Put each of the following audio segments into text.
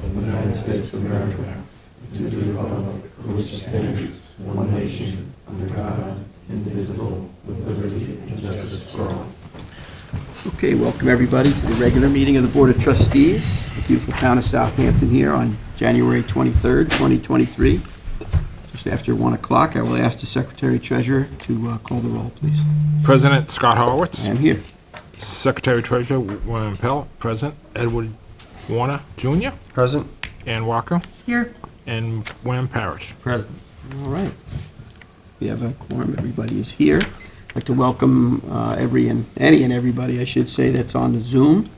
of the United States of America, and to the republic for which it stands, one nation, under God, indivisible, with liberty and justice for all. Okay, welcome everybody to the regular meeting of the Board of Trustees, the beautiful town of Southampton here on January 23rd, 2023. Just after 1 o'clock, I will ask the Secretary Treasurer to call the roll, please. President Scott Horowitz. I am here. Secretary Treasurer William Pell. Present. Edward Warner Jr. Present. Ann Walker. Here. And William Parrish. Present. All right. We have a quorum. Everybody is here. I'd like to welcome any and everybody, I should say, that's on the Zoom.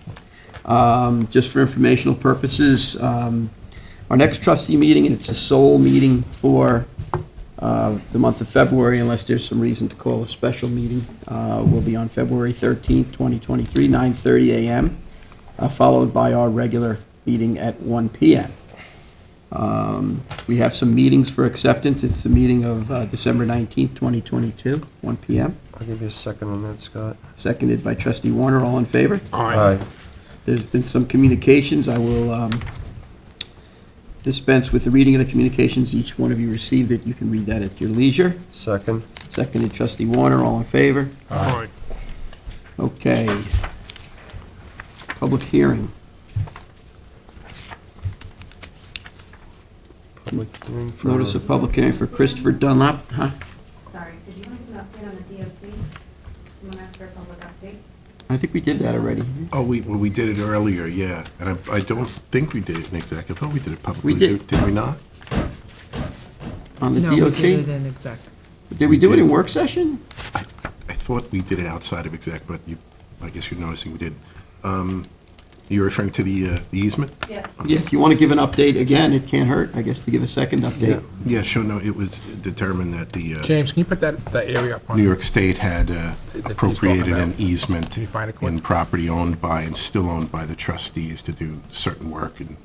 Just for informational purposes, our next trustee meeting, and it's the sole meeting for the month of February, unless there's some reason to call a special meeting, will be on February 13th, 2023, 9:30 a.m., followed by our regular meeting at 1 p.m. We have some meetings for acceptance. It's the meeting of December 19th, 2022, 1 p.m. I'll give you a second on that, Scott. Seconded by Trustee Warner. All in favor? Aye. There's been some communications. I will dispense with the reading of the communications. Each one of you received it. You can read that at your leisure. Second. Seconded Trustee Warner. All in favor? Aye. Okay. Public hearing. Public hearing for... Notice of public hearing for Christopher Dunlap. Huh? Sorry, did you want to give an update on the DOT? Someone asked for a public update? I think we did that already. Oh, we did it earlier, yeah. And I don't think we did it in exec. I thought we did it publicly. We did. Did we not? On the No, DOT? we did it in exec. Did we do it in work session? I thought we did it outside of exec, but I guess you're noticing we did. You're referring to the easement? Yeah. Yeah, if you want to give an update, again, it can't hurt, I guess, to give a second update. Yeah, sure, no, it was determined that the James, can you put that area up on? New York State had he's appropriated talking an about. easement Can you find it quick? in property owned by and still owned by the trustees to do certain work and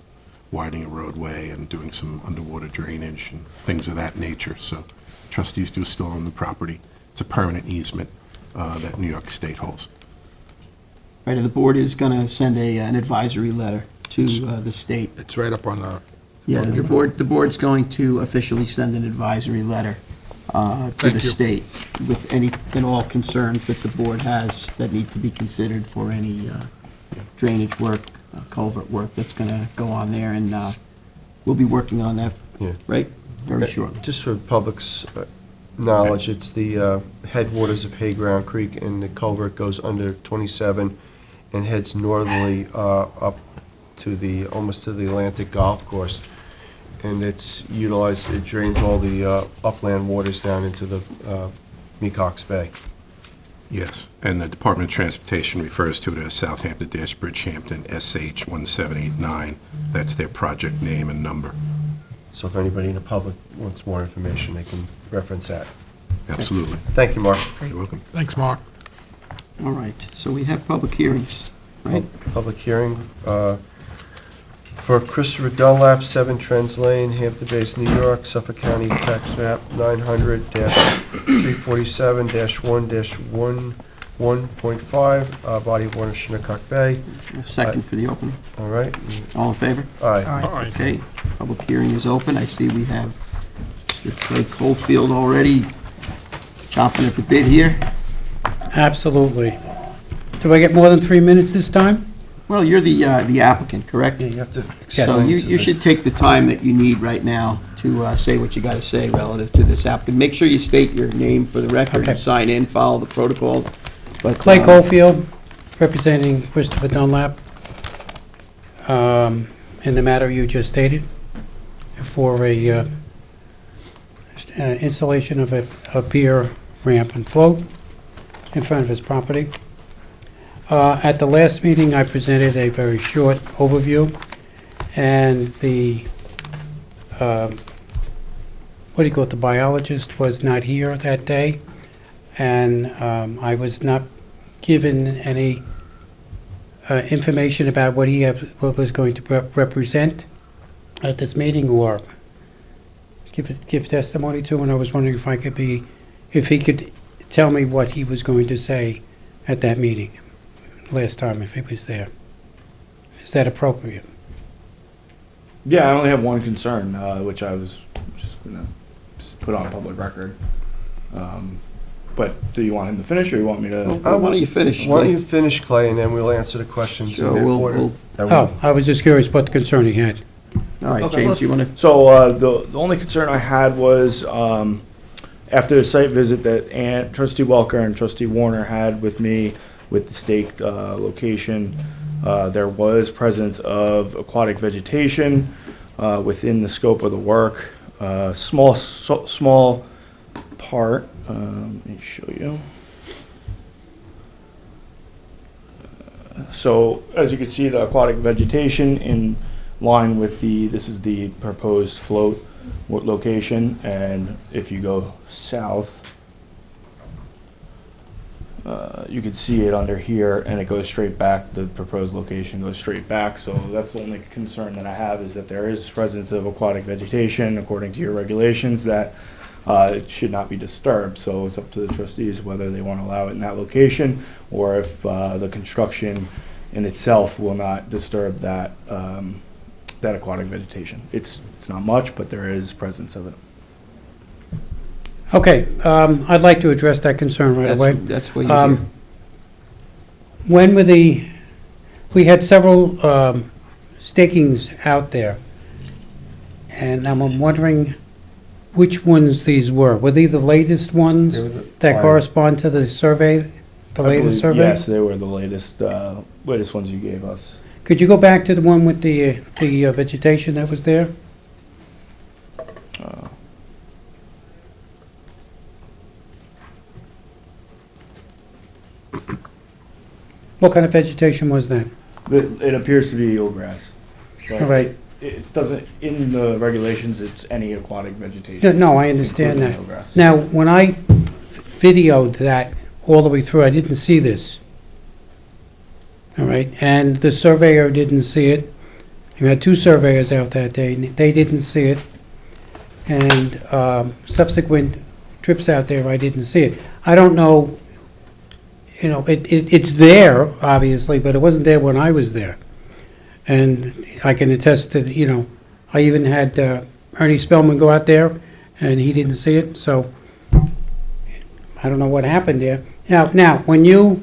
widening a roadway and doing some underwater drainage and things of that nature. So trustees do still own the property. It's a permanent easement that New York State holds. Right, and the board is going to send an advisory letter to the state. It's right up on the... Yeah, the board's going to officially send an advisory letter to Thank the you. state with any and all concerns that the board has that need to be considered for any drainage work, culvert work that's going to go on there, and we'll be working on that, Yeah. right, very shortly. Just for public's knowledge, it's the headwaters of Hayground Creek, and the culvert goes under 27 and heads northerly up to almost to the Atlantic Golf Course. And it's utilized, it drains all the upland waters down into the Mecox Bay. Yes, and the Department of Transportation refers to it as Southampton-Bridgehampton SH 1789. That's their project name and number. So if anybody in the public wants more information, they can reference that. Absolutely. Thank you, Mark. You're welcome. Thanks, Mark. All right, so we have public hearings, right? Public hearing for Christopher Dunlap, 7 Trends Lane, Hampton Bays, New York, Suffolk County Tax Map 900-347-1-1.5, body of water, Shinnecock Bay. A second for the opening. All right. All in favor? Aye. Aye. Okay, public hearing is open. I see we have Mr. Clay Cofield already chomping at the bit here. Absolutely. Do I get more than 3 minutes this time? Well, you're the applicant, correct? Yeah, you have to So explain to you the- should take the time that you need right now to say what you got to say relative to this applicant. Make sure you state your name for the record, Okay. and sign in, follow the protocols. But Clay Cofield, representing Christopher Dunlap, in the matter you just stated, for a installation of a pier ramp and float in front of his property. At the last meeting, I presented a very short overview, and the biologist was not here that day, and I was not given any information about what what was going to represent at this meeting or give testimony to, and I was wondering if he could tell me what he was going to say at that meeting last time, if he was there. Is that appropriate? Yeah, I only have one concern, which I was just gonna just put on public record. But do you want him to finish, or you want me to? Why don't you finish? Why don't Clay? you finish, Clay, and then we'll answer the questions in Sure, the we'll- order. we'll- that we- Oh, I was just curious what the concern he had. All right, Okay. James, you want to? So the only concern I had was after the site visit that Trustee Welker and Trustee Warner had with me with the staked location, there was presence of aquatic vegetation within the scope of the work. Small part. Let me show you. So as you can see, the aquatic vegetation in line with this is the proposed float location, and if you go south, you can see it under here, and it goes straight back. The proposed location goes straight back, so that's the only concern that I have, is that there is presence of aquatic vegetation according to your regulations that it should not be disturbed. So it's up to the trustees whether they want to allow it in that location, or if the construction in itself will not disturb that that aquatic vegetation. It's not much, but there is presence of it. Okay, I'd like to address that concern right away. That's what you're here. When were we had several stakings out there, and I'm wondering which ones these were. Were they the latest ones They were the that final. correspond to the survey, the I latest believe- survey? Yes, they were the latest ones you gave us. Could you go back to the one with the vegetation that was there? Uh, What kind of vegetation was that? It appears to be eelgrass. but All right. It doesn't, in the regulations, it's any aquatic vegetation. No, I understand that. including eelgrass. Now, when I videoed that all the way through, I didn't see this. All right, and the surveyor didn't see it. You had two surveyors out that day, and they didn't see it. And subsequent trips out there, I didn't see it. I don't know, it's there, obviously, but it wasn't there when I was there. And I can attest to, I even had Ernie Spellman go out there, and he didn't see it, so I don't know what happened there. Now, when you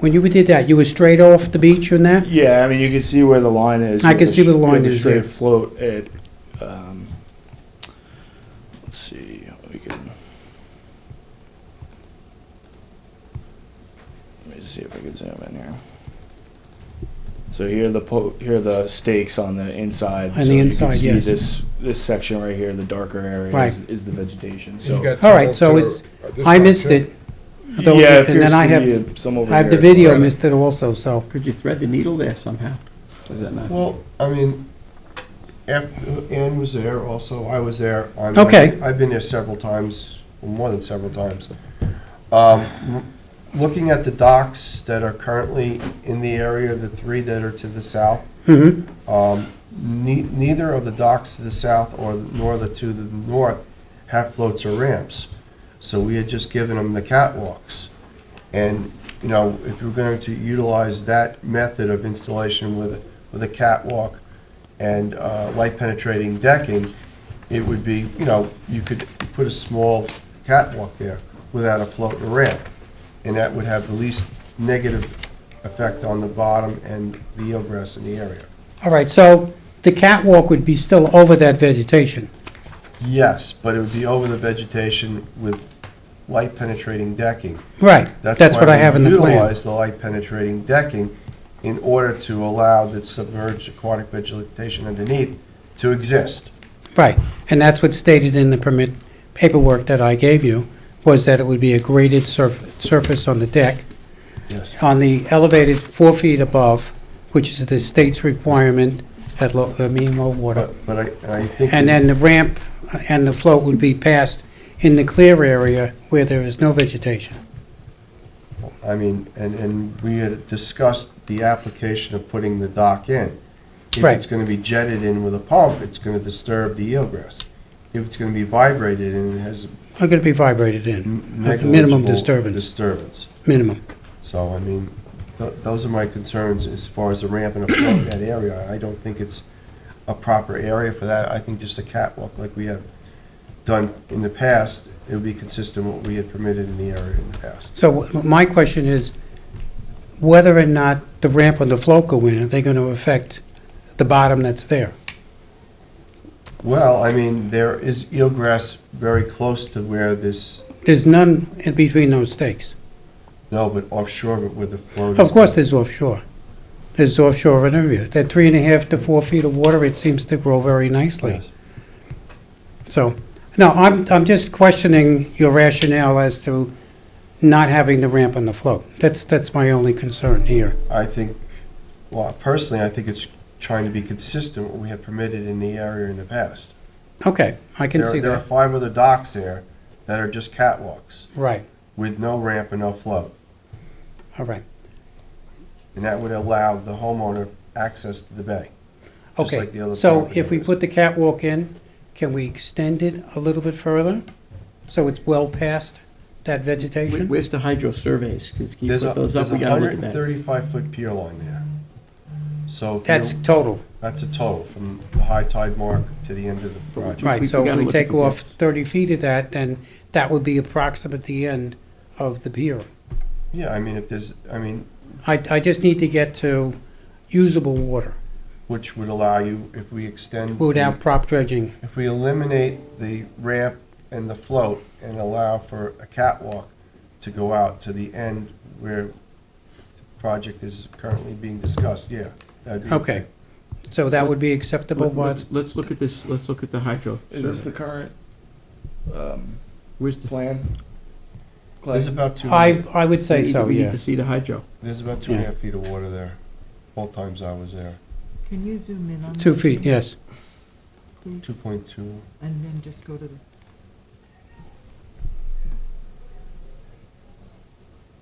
did that, you were straight off the beach and that? Yeah, I mean, you can see where the line is. I can see where the line With is straight there. float, let's see, we can. Let me see if I can zoom in here. So here are the stakes on the inside. On So the inside, you can yes. see this section right here, the darker area Right. is the vegetation, You so. got All right, some so to it's, this I side, missed too? it. Though- Yeah, it and then appears I to have, be some over I have here. the video Right. missed it also, so. Could you thread the needle there somehow? Does that not? Well, I mean, after Ann was there also, I was there. Okay. I've been there several times, well, more than several times. Looking at the docks that are currently in the area, the three that are to the south, Mhm. neither of the docks to the south nor the to the north have floats or ramps. So we had just given them the catwalks. And, if you're going to utilize that method of installation with a catwalk and light penetrating decking, it would be, you could put a small catwalk there without a float or ramp. And that would have the least negative effect on the bottom and the eelgrass in the area. All right, so the catwalk would be still over that vegetation. Yes, but it would be over the vegetation with light penetrating decking. Right, that's what I have in the That's why we plan. utilize the light penetrating decking in order to allow the submerged aquatic vegetation underneath to exist. Right, and that's what's stated in the permit paperwork that I gave you, was that it would be a graded surface on the deck. Yes. On the elevated 4 feet above, which is the state's requirement at low water. But I think. And then the ramp and the float would be passed in the clear area where there is no vegetation. I mean, and we had discussed the application of putting the dock in. If Right. it's gonna be jetted in with a pump, it's gonna disturb the eelgrass. If it's gonna be vibrated and it has Are going to be vibrated in, negligible minimum disturbance, disturbance. minimum. So, I mean, those are my concerns as far as the ramp and the float in that area. I don't think it's a proper area for that. I think just a catwalk like we have done in the past, it would be consistent with what we had permitted in the area in the past. So my question is, whether or not the ramp and the float go in, are they going to affect the bottom that's there? Well, I mean, there is eelgrass very close to where this, There's none in between those stakes. no, but offshore where the float is. Of course, there's offshore. There's offshore in area. That 3.5 to 4 feet of water, it seems to grow very nicely. Yes. So, no, I'm just questioning your rationale as to not having the ramp and the float. That's my only concern here. I think, well, personally, I think it's trying to be consistent with what we have permitted in the area in the past. Okay, I can see There are that. 5 other docks there that are just catwalks Right, with no ramp and no float. all right. And that would allow the homeowner access to the bay. just like the Okay, other so property if we owners. put the catwalk in, can we extend it a little bit further? So it's well past that vegetation? Where's the hydro surveys? Because can you There's put those up? We a gotta look at that. 135-foot pier line there. So if That's you- total, that's a total from the high tide mark to the end of the project. right, we so if gotta we look at take the off depths. 30 feet of that, then that would be approximate the end of the pier. Yeah, I mean, if there's, I mean, I just need to get to usable water which would allow you, if we extend. without prop dredging. If we eliminate the ramp and the float and allow for a catwalk to go out to the end where the project is currently being discussed, yeah. that'd be Okay, so that would be acceptable, but, Let's look at this, let's look at the hydro. Is this survey. the current Where's the? plan? There's about two, I would say so, We need yeah. to see the hydro. there's about 2.5 feet of water there, both times I was there, Can you zoom in on that? 2 feet, yes. Please, 2.2. and then just go to the,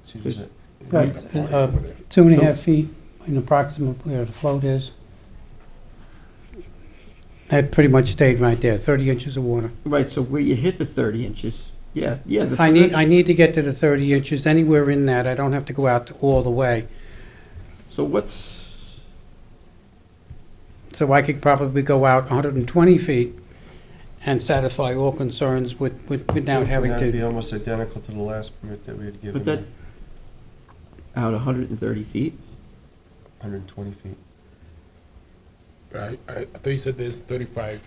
See, there's a- Right, 2.5 feet in approximate where the float is. That pretty much stayed right there, 30 inches of water. Right, so where you hit the 30 inches, yeah. I need to get to the 30 inches, anywhere in that, I don't have to go out all the way. So what's, So I could probably go out 120 feet and satisfy all concerns without having That'd be to, almost identical to the last permit that we had given. but that, them, out 130 feet? 120 feet. I thought you said there's 35.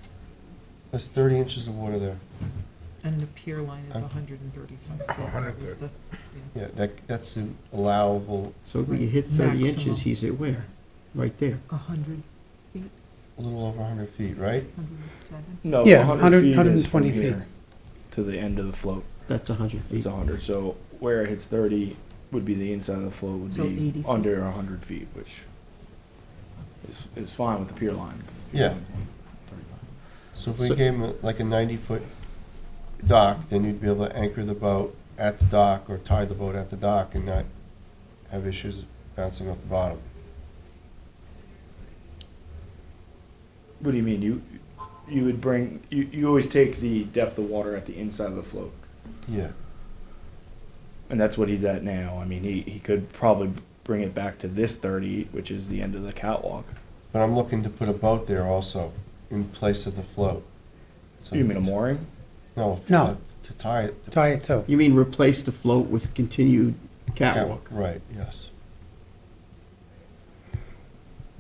There's 30 inches of water there. and the pier line is 135 feet. That was 130. the- Yeah, that's the allowable, So where you hit 30 Maximum. inches, he's at where? Right there. 100 feet, a little over 100 feet, right? 107? No, Yeah, 100 feet is 120 from feet. here to the end of the float. That's 100 feet. It's 100, so where it hits 30 would be the inside of the float would So 80 be feet. under 100 feet, which is fine with the pier line. 'cause the pier Yeah. line's only 35. So if we So- gave them like a 90-foot dock, then you'd be able to anchor the boat at the dock or tie the boat at the dock and not have issues bouncing off the bottom. What do you mean? You would bring, you always take the depth of water at the inside of the float, Yeah, and that's what he's at now. I mean, he could probably bring it back to this 30, which is the end of the catwalk. but I'm looking to put a boat there also in place of the float. So You mean a mooring? No. No. To tie it. tie it to. You mean replace the float with continued catwalk? Right, yes.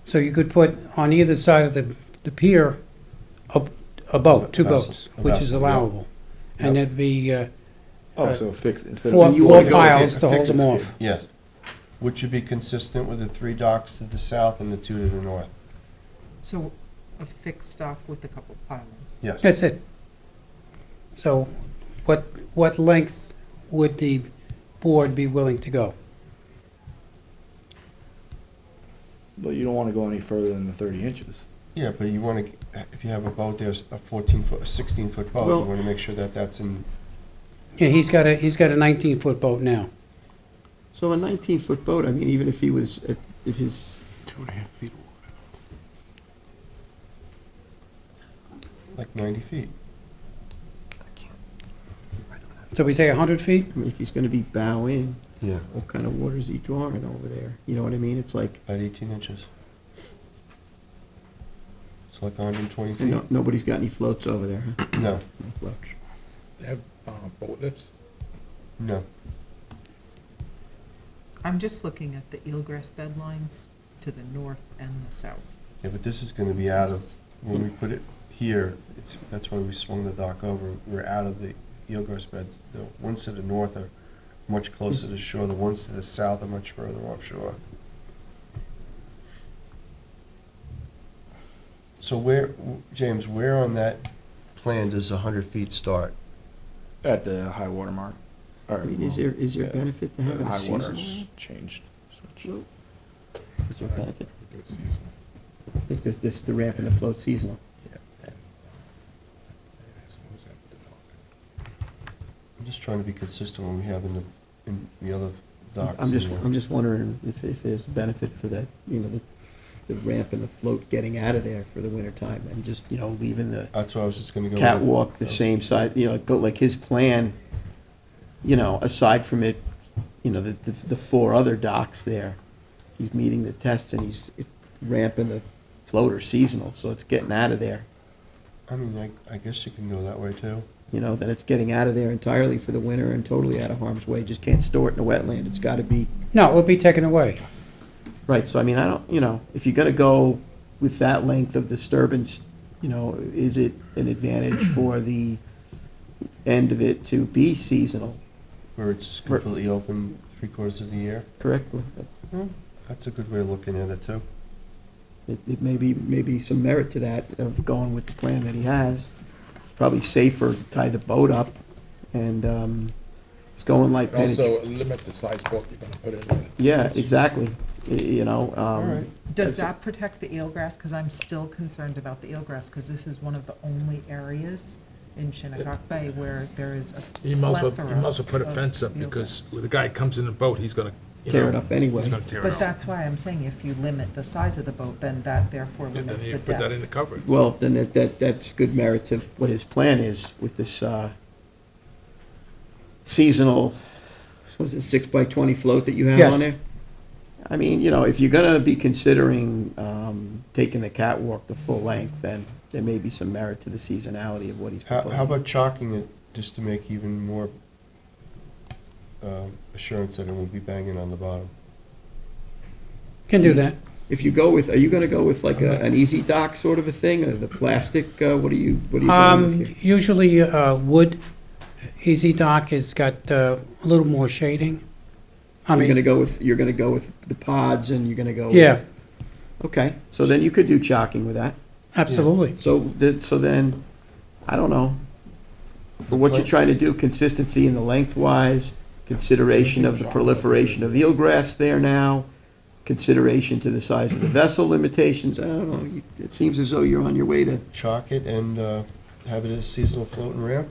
So you could put on either side of the pier, a boat, two A vessel, boats, a which is vessel, yeah. allowable. And Yep. it'd be Oh, so fixed instead four of. you four wanna go piles fix- to hold fix them it. off. Yes. Which would be consistent with the 3 docks to the south and the 2 to the north. So a fixed dock with a couple pylons. Yes. That's it. So what length would the board be willing to go? But you don't want to go any further than the 30 inches. Yeah, but you want to, if you have a boat there, a 14-foot, a 16-foot boat, Well- you want to make sure that that's in, Yeah, he's got a 19-foot boat now. So a 19-foot boat, I mean, even if he was, if his, 2.5 feet of water. like 90 feet. So we say 100 feet? I mean, if he's gonna be bow in, Yeah. what kind of water is he drawing over there? You know what I mean? It's like, About 18 inches. It's like 120 And feet? nobody's got any floats over there, huh? No, No floats. They have boat lifts? no. I'm just looking at the eelgrass bed lines to the north and the south. Yeah, but this is gonna be out of, when we put it here, that's why we swung the dock over. We're out of the eelgrass beds. The ones to the north are much closer to shore, the ones to the south are much further offshore. So where, James, where on that plan does 100 feet start? At the high water mark. I mean, is there yeah. benefit to having a High seasonal water's changed. float? Is there benefit? I think this is the ramp and the float seasonal. I'm just trying to be consistent when we have in the other docks. I'm just wondering if there's benefit for that, you know, the ramp and the float getting out of there for the winter time and just, you know, leaving the That's what I was just gonna go with. catwalk the same side, you know, go like his plan, you know, aside from it, you know, the four other docks there, he's meeting the test and he's ramping the float are seasonal, so it's getting out of there. I mean, I guess you can go that way too. You know, that it's getting out of there entirely for the winter and totally out of harm's way, just can't store it in a wetland, it's gotta be. No, it will be taken away. Right, so I mean, I don't, you know, if you're gonna go with that length of disturbance, you know, is it an advantage for the end of it to be seasonal, Where it's just completely open 3/4 of the year. correctly? That's a good way of looking at it too. It may be some merit to that, of going with the plan that he has. Probably safer to tie the boat up, and, it's going like. Also limit the size boat you're gonna put in there. Yeah, exactly, you know, All right. Does That's- that protect the eelgrass? Because I'm still concerned about the eelgrass, because this is one of the only areas in Shinnecock Bay where there is a You must plethora have put a of fence up, because eelgrass. when the guy comes in the boat, he's gonna, you Tear know, it up anyway. He's gonna tear it But up. that's why I'm saying if you limit the size of the boat, then that therefore And then limits you the put that in the depth. cover. Well, then that's good merit to what his plan is with this, seasonal, what is it, 6x20 float that you have Yes. on there? I mean, you know, if you're gonna be considering, taking the catwalk the full length, then there may be some merit to the seasonality of what he's proposing. How about chalking it just to make even more assurance that it won't be banging on the bottom? Can do that. If you go with, are you gonna go with like an easy dock sort of a thing, or the plastic, what are you going with here? Usually, wood, easy dock, it's got a little more shading. I You're gonna mean, go with the pods, and you're gonna go with. yeah, Okay, so then you could do chalking with that. absolutely. So then, I don't know, for what you're trying to do, consistency in the lengthwise, consideration of the proliferation of eelgrass there now, consideration to the size of the vessel limitations, I don't know, it seems as though you're on your way to, Chalk it and have it as seasonal float and ramp?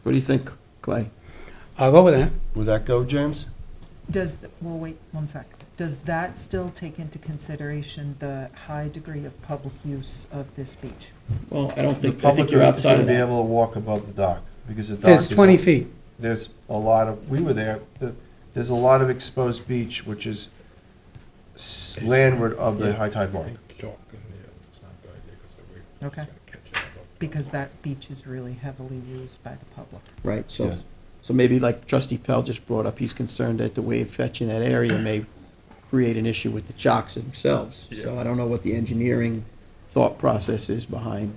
what do you think, Clay? I'll go with that. Would that go, James? Well, wait one sec. Does that still take into consideration the high degree of public use of this beach? Well, I don't The think, I public think you're is outside gonna of be that. able to walk above the dock, because the dock There's is. 20 feet. There's a lot of, we were there, there's a lot of exposed beach, which is landward of the high tide I mark. think chalk in there, it's not a good idea, because the wave is Okay. gonna catch it up. Because that beach is really heavily used by the public. Right, so, Yes. so maybe like Trustee Pell just brought up, he's concerned that the wave fetch in that area may create an issue with the chocks themselves. So I don't know what the engineering thought process is behind,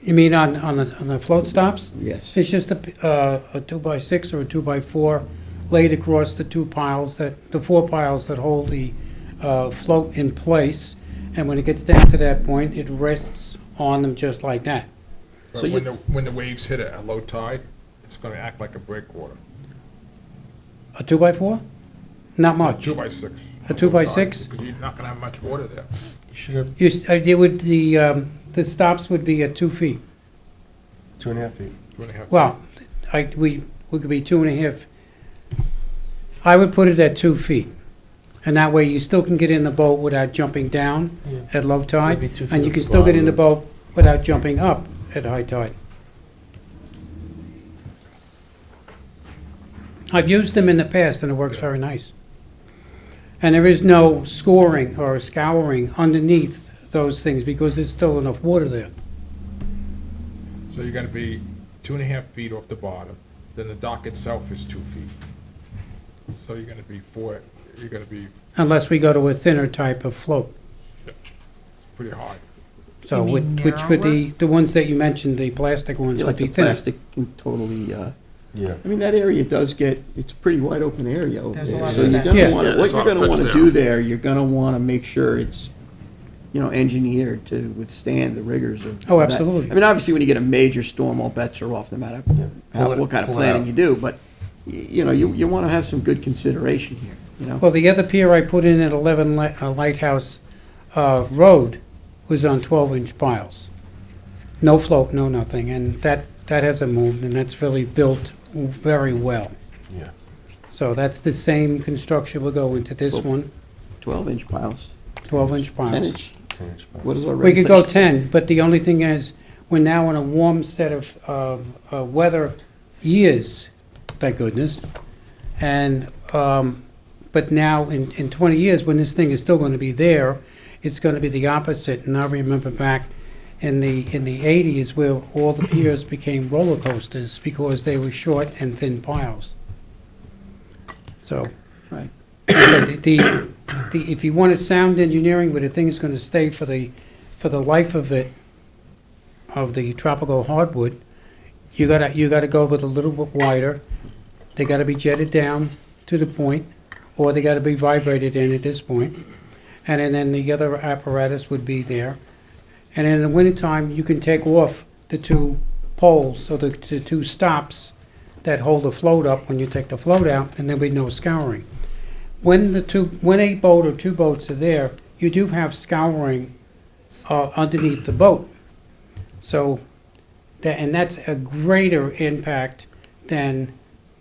You mean on the float stops? yes. It's just a 2x6 or a 2x4 laid across the the 4 piles that hold the float in place. And when it gets down to that point, it rests on them just like that. So But you- when the waves hit it at low tide, it's gonna act like a breakwater. A 2x4? Not much. 2x6. A 2x6? Because you're not gonna have much water there. You should have The stops would be at 2 feet. 2.5 feet. 2.5. Well, we could be 2.5. I would put it at 2 feet. And that way you still can get in the boat without jumping down Yeah. at low tide. Maybe 2 feet And you at can the still get in the bottom. boat without jumping up at high tide. I've used them in the past and it works very nice. And there is no scoring or scouring underneath those things because there's still enough water there. So you're gonna be 2.5 feet off the bottom, then the dock itself is 2 feet. So you're gonna be Unless we go to a thinner type of float. pretty hard. So You mean which would narrower? the ones that you mentioned, the plastic ones Yeah, would like be the thinner. plastic can totally, Yeah. I mean, that area does get, it's a pretty wide open area over There's a there. lot So of you're that. gonna Yeah. wanna, Yeah, what there's a you're lot of gonna pitch wanna there. do there, you're gonna wanna make sure it's, engineered to withstand the rigors of. Oh, that. absolutely. I mean, obviously, when you get a major storm, all bets are off, no matter Pull it- what kind of pull it planning out. you do, but, you wanna have some good consideration here, Well, the other pier I put in at 11 Lighthouse Road was on 12-inch piles. No float, no nothing, and that hasn't moved, and that's really built very well. Yeah. So that's the same construction will go into this Well, one, 12-inch piles, 12-inch piles. 10-inch, 10-inch pipe. what is our We could go regulation? 10, but the only thing is, we're now in a warm set of weather years, thank goodness. And, but now in 20 years, when this thing is still going to be there, it's going to be the opposite. And I remember back in the 80s where all the piers became roller coasters because they were short and thin piles. So. Right. If you want sound engineering, where the thing is going to stay for the life of it, of the tropical hardwood, you gotta go with a little bit wider. They gotta be jetted down to the point, or they gotta be vibrated in at this point. And then the other apparatus would be there. And in the wintertime, you can take off the two poles, so the two stops that hold the float up when you take the float out, and there'll be no scouring. When a boat or two boats are there, you do have scouring underneath the boat. So, and that's a greater impact than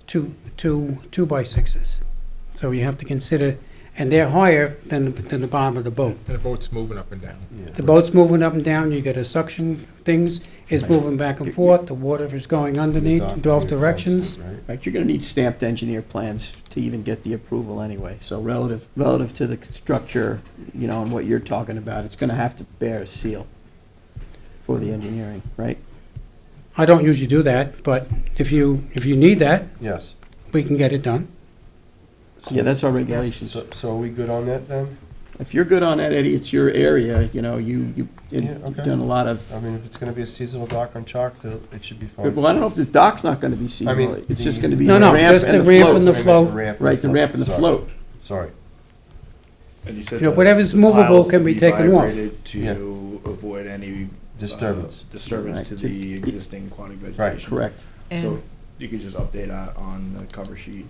two 2x6s. So you have to consider, and they're higher than the bottom of the boat. And the boat's moving up and down. The boat's moving up and down, you get a suction things, it's moving back and forth, the water is going underneath in both directions. Right, you're gonna need stamped engineer plans to even get the approval anyway. So relative to the structure, and what you're talking about, it's gonna have to bear a seal for the engineering, right? I don't usually do that, but if you need that, Yes. we can get it done. Yeah, that's our regulations. So are we good on that then? If you're good on that, Eddie, it's your area, you've Yeah, okay. done a lot of, I mean, if it's gonna be a seasonal dock on Chalks, it should be fine. well, I don't know if this dock's not gonna be seasonal, it's just gonna be No, the no, ramp just and the the ramp and the float. float. Right, the ramp and the Sorry. float. Sorry. And you said Whatever's the movable piles can to be taken off. vibrated Yeah. To avoid any Disturbance. disturbance Right. to the existing aquatic vegetation. Right, Correct. So And you could just update that on the cover sheet.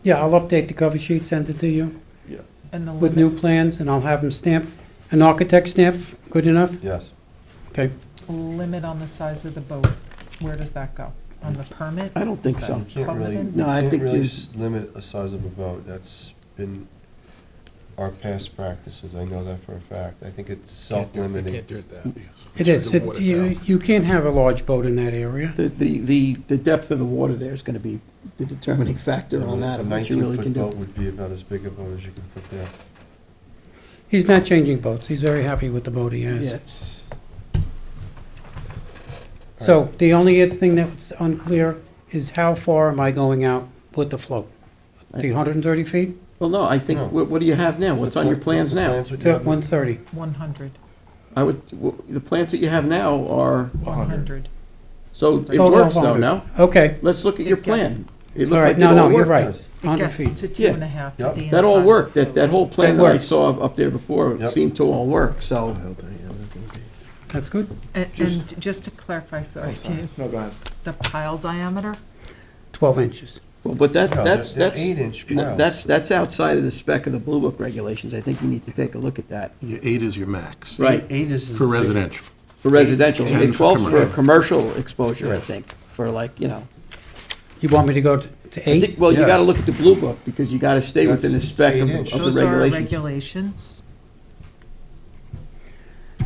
Yeah, I'll update the cover sheet, send it to you and the with new limit, plans, and I'll have them stamp, an architect stamp, good enough? Yes. Okay. limit on the size of the boat, where does that go? On the permit? I don't think Is so. that You can't really, covered in? No, I think you- limit the size of a boat. That's been our past practices. I know that for a fact. I think it's You self-limiting. can't do it that. It It's is, the water down. you can't have a large boat in that area. The depth of the water there is gonna be the determining factor on that, A of what you really can 19-foot boat do. would be about as big a boat as you can put there. He's not changing boats, he's very happy with the boat he has. Yeah, it's, So, the only other thing that's unclear is how far am I going out with the float? The 130 feet well, no, I think, No. what do you have now? What's on your plans now? Plans would to have- 130? 100, I would, the plans that you have now are, 100. so it Total works though, 100. no? Okay, Let's look at your It gets- plan. It all looked right, like it no, all no, you're worked. right, Yes. It 100 gets feet. to two Yeah. and a half Yep. at the inside. That all worked, of the that whole plan That that I works. saw up there before Yep. seemed to all work, so. That's good. And just to clarify, sorry, James, No, go ahead. the pile diameter, 12 inches. Well, but No, that's, they're that's, 8-inch no, piles. that's outside of the spec of the Blue Book regulations. I think you need to take a look at that. Your 8 is your max. Right. 8 is. For residential. For residential, 10 and for 12 for commercial. commercial exposure, I think, for like, You want me to go to I 8? think, well, you gotta Yes. look at the Blue Book, because you gotta stay within the That's- spec it's of 8-inch. of the those are our regulations. regulations.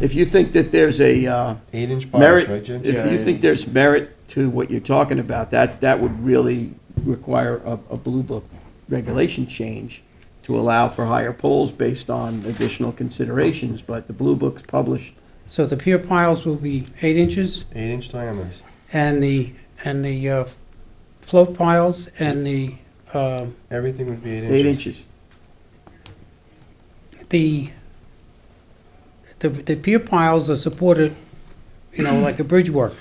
If you think that there's a 8-inch piles, merit, right, Jim? if you think there's merit to what you're talking about, that would really require a Blue Book regulation change to allow for higher poles based on additional considerations, but the Blue Book's published. So the pier piles will be 8 inches, 8-inch diameters. and the float piles and the Everything would be 8 inches. 8 inches. the pier piles are supported, like a bridge work.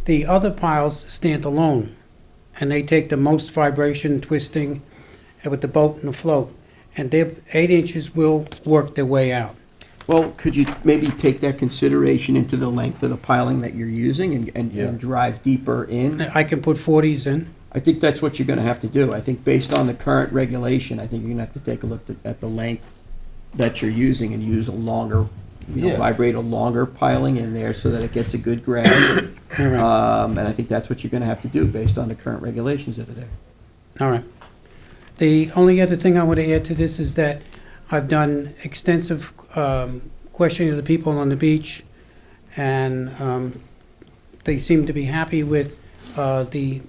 The other piles stand alone, and they take the most vibration, twisting, and with the boat and the float. And their 8 inches will work their way out. Well, could you maybe take that consideration into the length of the piling that you're using and Yeah. drive deeper in? I can put 40s in. I think that's what you're gonna have to do. I think based on the current regulation, I think you're gonna have to take a look at the length that you're using and use a longer, Yeah. vibrate a longer piling in there so that it gets a good grab. All right. And I think that's what you're gonna have to do based on the current regulations that are there. All right. The only other thing I want to add to this is that I've done extensive questioning of the people on the beach, and they seem to be happy with the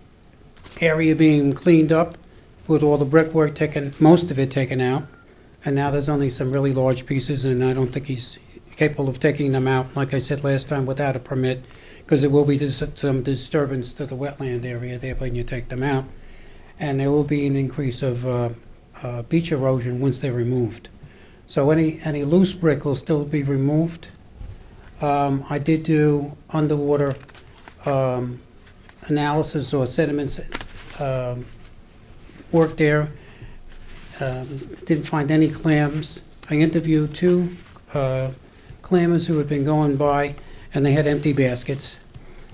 area being cleaned up, with all the brickwork taken, most of it taken out, and now there's only some really large pieces, and I don't think he's capable of taking them out, like I said last time, without a permit, because there will be some disturbance to the wetland area there when you take them out. And there will be an increase of beach erosion once they're removed. So any loose brick will still be removed. I did do underwater analysis or sediments work there. Didn't find any clams. I interviewed 2 clammers who had been going by, and they had empty baskets.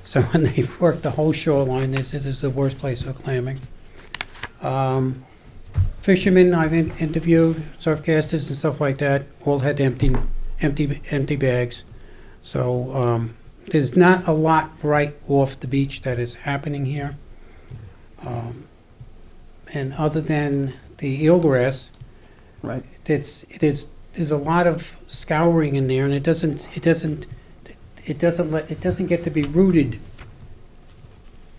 So when they worked the whole shoreline, they said this is the worst place for clamming. Fishermen I've interviewed, surfcasters and stuff like that, all had empty bags. So there's not a lot right off the beach that is happening here. And other than the eelgrass, Right. there's a lot of scouring in there, and it doesn't get to be rooted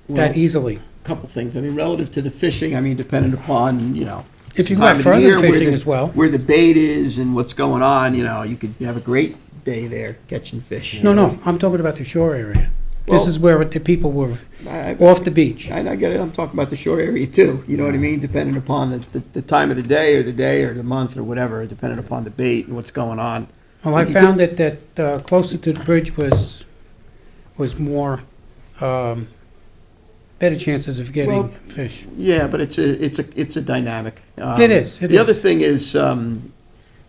Well, that easily. Couple things. I mean, relative to the fishing, I mean, dependent upon, If you time got of the further year, where fishing the- as well. where the bait is and what's going on, you could have a great day there catching fish. No, I'm talking about the shore area. This Well- is where the people were I- off the beach. I get it, I'm talking about the shore area too, you know what I mean, depending upon the time of the day or the month or whatever, depending upon the bait and what's going on. Well, I You found that closer to the bridge was more, better chances of getting Well, fish. Yeah, but it's a dynamic. It is, it The other is. thing is,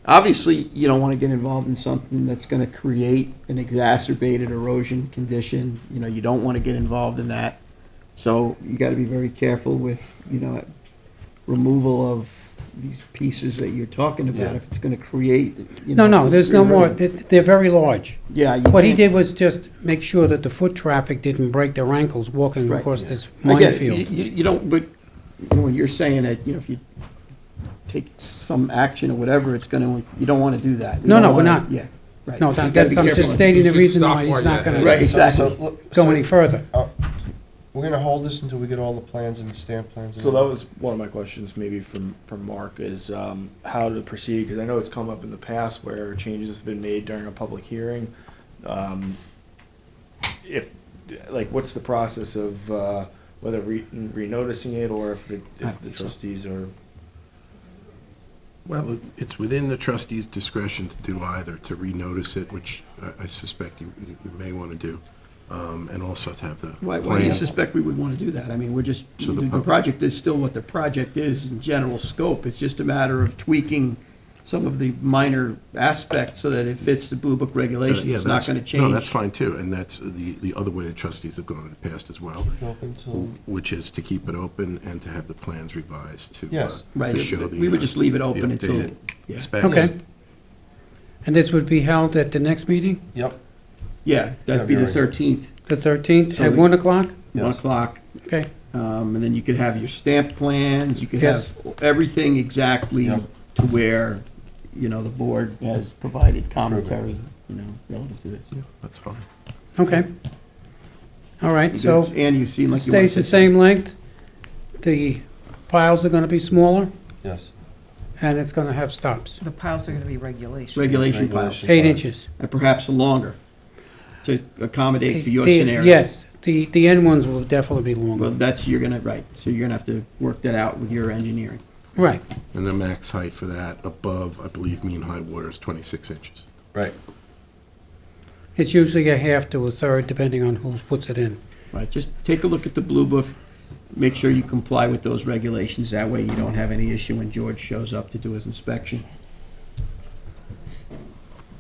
obviously, you don't want to get involved in something that's going to create an exacerbated erosion condition. You don't want to get involved in that. So you got to be very careful with, removal of these pieces that you're talking about, Yeah. if it's going to create, No, there's no more, they're very large. Yeah. you What he can't- did was just make sure that the foot traffic didn't break their ankles walking Right. across this I get it. minefield. You don't, but when you're saying that, if you take some action or whatever, it's gonna, you don't wanna do that. You No, don't no, we're wanna- not. Yeah, right. No, You gotta that's, be I'm careful. just stating the You should reason stop why he's while not you're gonna ahead. Right, exactly. go any further. We're gonna hold this until we get all the plans and stamp plans. So that was one of my questions, maybe from Mark, is how to proceed, because I know it's come up in the past where changes have been made during a public hearing. What's the process of whether renoticing it, or if the trustees are... Well, it's within the trustee's discretion to do either, to renotice it, which I suspect you may want to do, and also to have the Why do you plans. suspect we would wanna do that? I mean, we're just, So the the pub- project is still what the project is in general scope. It's just a matter of tweaking some of the minor aspects so that it fits the Blue Book regulations. Yeah, It's not that's- gonna change. No, that's fine too, and that's the other way the trustees have gone in the past as well, Open till- which is to keep it open and to have the plans revised to, Yes. Right, to show the... we would just leave it the open until, updated yeah. specs. Okay. And this would be held at the next meeting, Yep. Yeah, that'd be the February. 13th, the 13th, So at we- 1 o'clock? 1 Yes. o'clock. Okay, And then you could have your stamp plans, you could Yes. have everything exactly Yep. to where, the board has provided commentary, relative to this. That's fine. okay. All right, You so good? And you seem it like you want stays to the same length? The piles are gonna be smaller? Yes. and it's going to have stops, The piles are gonna be regulation. Regulation piles, 8 inches. and perhaps longer, to accommodate for your The- scenario. Yes, the end ones will definitely be Well, longer. that's, you're gonna, right, so you're gonna have to work that out with your engineering. Right. And the max height for that above, I believe, mean high water is 26 inches. Right. It's usually a half to a third, depending on who puts it in. Right, just take a look at the Blue Book, make sure you comply with those regulations, that way you don't have any issue when George shows up to do his inspection.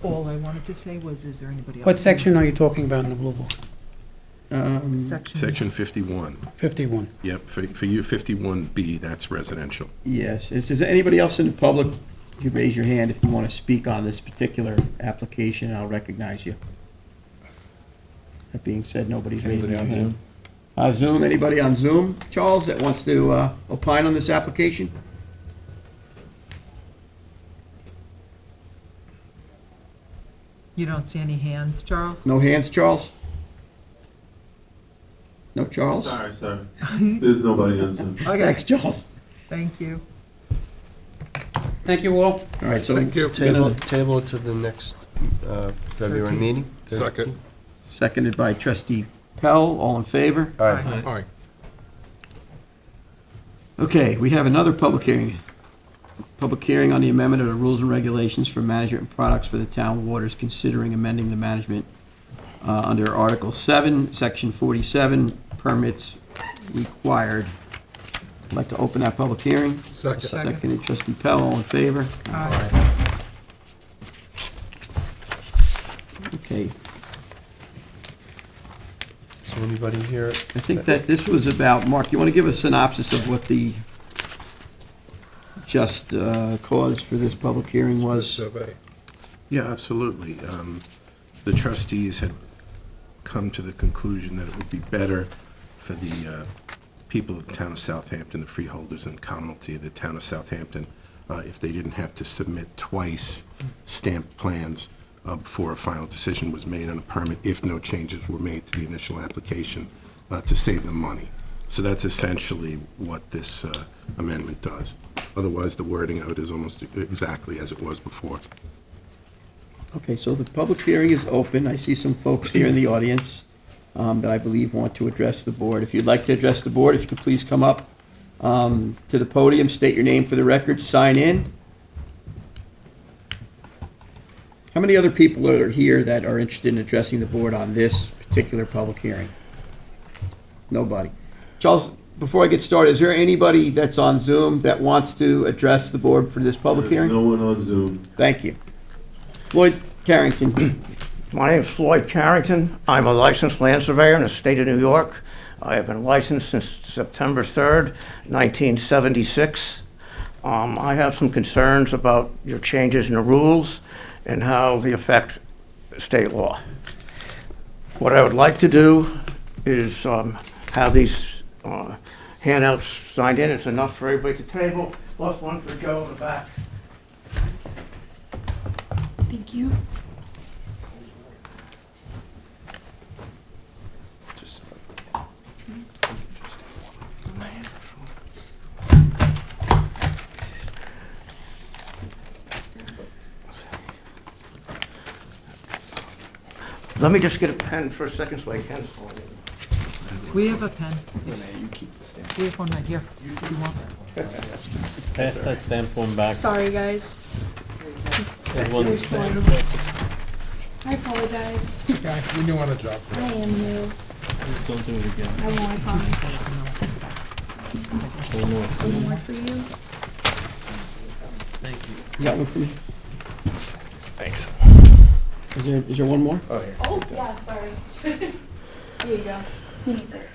All I wanted to say was, is there anybody else? What section are you talking about in the Blue Book? Section 51. 51. Yep, for you, 51B, that's residential. Yes, if there's anybody else in the public, you raise your hand if you want to speak on this particular application, I'll recognize you. That being said, nobody's raising their hand. Zoom, anybody on Zoom, Charles, that wants to opine on this application? You don't see any hands, Charles? No hands, Charles? No, Charles? Sorry, sorry. There's nobody on Zoom. Okay, Thanks, Charles. thank you. Thank you all. All right, so Thank you. Table it to the next February 13th. meeting? Second. seconded by trustee Pell, all in favor? All right. Aye. All right. Okay, we have another public hearing. Public hearing on the amendment of the rules and regulations for management and products for the town waters, considering amending the management under Article 7, Section 47, permits required. I'd like to open that public hearing. Second. Seconded trustee Pell, all in favor? Aye. Okay, So anybody here? I think that this was about, Mark, you want to give a synopsis of what the just cause for this public hearing was? Survey. Yeah, absolutely. The trustees had come to the conclusion that it would be better for the people of the town of Southampton, the freeholders and commonalty of the town of Southampton, if they didn't have to submit twice stamped plans before a final decision was made on a permit, if no changes were made to the initial application, to save them money. So that's essentially what this amendment does. Otherwise, the wording of it is almost exactly as it was before. Okay, so the public hearing is open. I see some folks here in the audience that I believe want to address the board. If you'd like to address the board, if you could please come up to the podium, state your name for the record, sign in. How many other people are here that are interested in addressing the board on this particular public hearing? Nobody. Charles, before I get started, is there anybody that's on Zoom that wants to address the board for this public There's hearing? no one on Zoom. Thank you. Floyd Carrington. My name is Floyd Carrington. I'm a licensed land surveyor in the state of New York. I have been licensed since September 3rd, 1976. I have some concerns about your changes in the rules and how they affect state law. What I would like to do is have these handouts signed in. It's enough for everybody at the table, plus one for Joe in the back. Thank you. Let me just get a pen for a second so I can sign it. We have a pen. We have one right here. You want? Pass that stamp one back. Sorry, guys. That one- Here's one. I apologize. Okay, we knew on the job. I am new. Don't do it again. I won't, I promise. One more. One more for you. Thank you. You got one for me? Thanks. Is there one more? Oh, yeah. Oh, yeah, sorry. Here you go. Who needs it?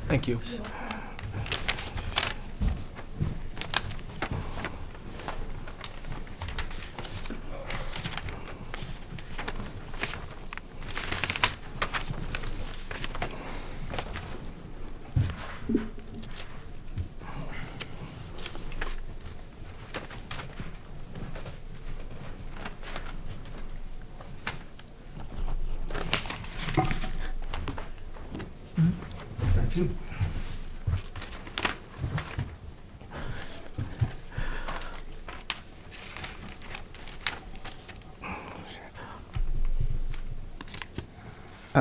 Thank you.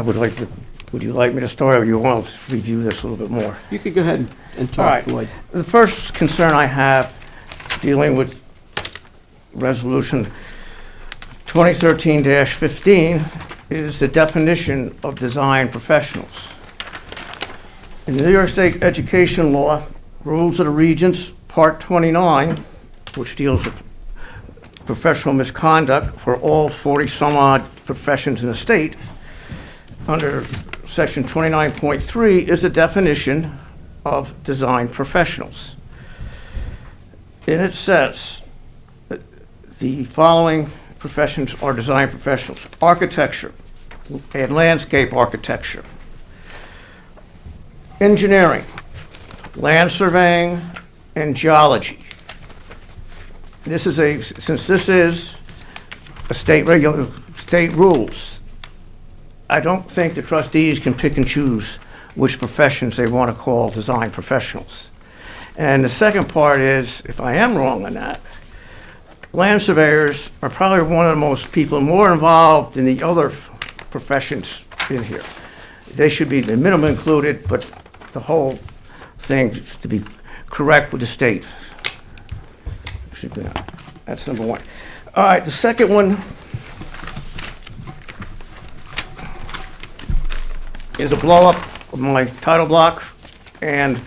would you like me to start, or you want to review this a little bit more? You could go ahead and All talk, right. Floyd. The first concern I have dealing with Resolution 2013-15 is the definition of design professionals. In the New York State Education Law, Rules of the Regents, Part 29, which deals with professional misconduct for all 40-some-odd professions in the state, under Section 29.3 is the definition of design professionals. And it says that the following professions are design professionals: architecture and landscape architecture, engineering, land surveying, and geology. Since this is a state rules, I don't think the trustees can pick and choose which professions they want to call design professionals. And the second part is, if I am wrong on that, land surveyors are probably one of the most people more involved in the other professions in here. They should be the minimum included, but the whole thing to be correct with the state. Should be that. That's number one. All right, the second one is a blow-up of my title block, and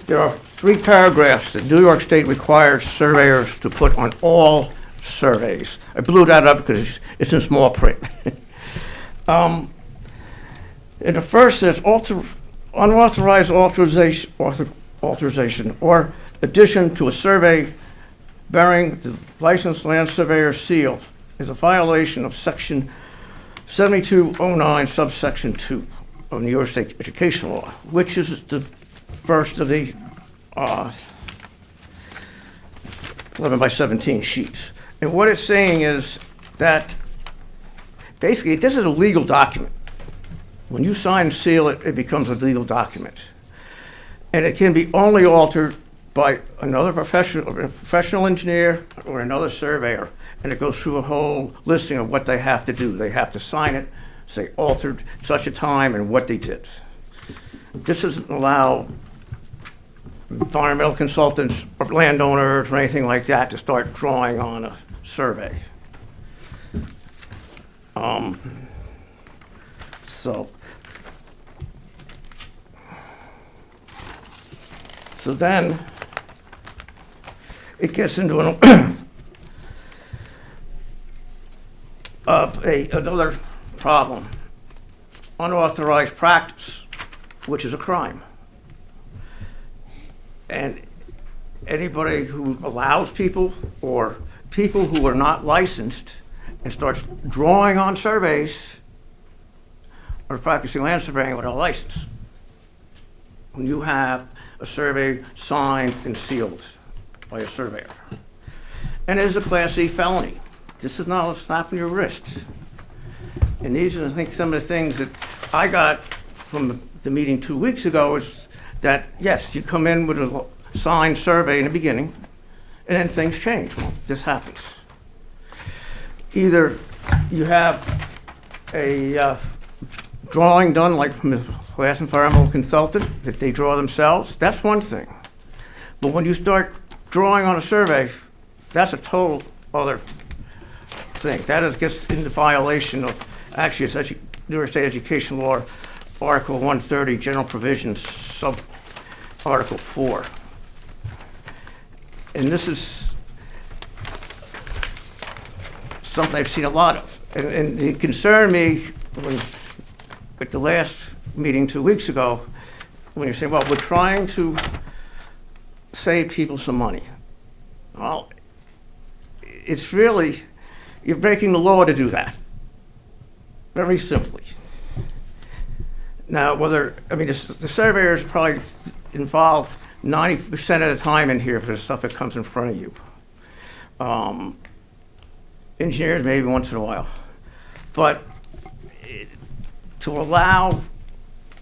there are 3 paragraphs that New York State requires surveyors to put on all surveys. I blew that up because it's in small print. And the first says unauthorized authorization or addition to a survey bearing the licensed land surveyor seal is a violation of Section 7209, subsection 2 of New York State Education Law, which is the first of the 11 by 17 sheets. And what it's saying is that basically this is a legal document. When you sign and seal it, it becomes a legal document. And it can be only altered by another professional engineer or another surveyor. And it goes through a whole listing of what they have to do. They have to sign it, say altered such a time, and what they did. This doesn't allow environmental consultants or landowners or anything like that to start drawing on a survey. So then it gets into another problem: unauthorized practice, which is a crime. And anybody who allows people or people who are not licensed and starts drawing on surveys are practicing land surveying without a license. When you have a survey signed and sealed by a surveyor. And it is a Class C felony. This is not a slap on your wrist. And these are, I think, some of the things that I got from the meeting 2 weeks ago is that, yes, you come in with a signed survey in the beginning, and then things change. Well, this happens. Either you have a drawing done like from the last environmental consultant that they draw themselves, that's one thing. But when you start drawing on a survey, that's a total other thing. That gets into violation of, actually, it's New York State Education Law, Article 130, General Provisions, Sub-Article 4. And this is something I've seen a lot of. And it concerned me when, at the last meeting 2 weeks ago, when you're saying, well, we're trying to save people some money. Well, it's really, you're breaking the law to do that. Very simply. Now, the surveyors probably involved 90% of the time in here for the stuff that comes in front of you. Engineers, maybe once in a while. But to allow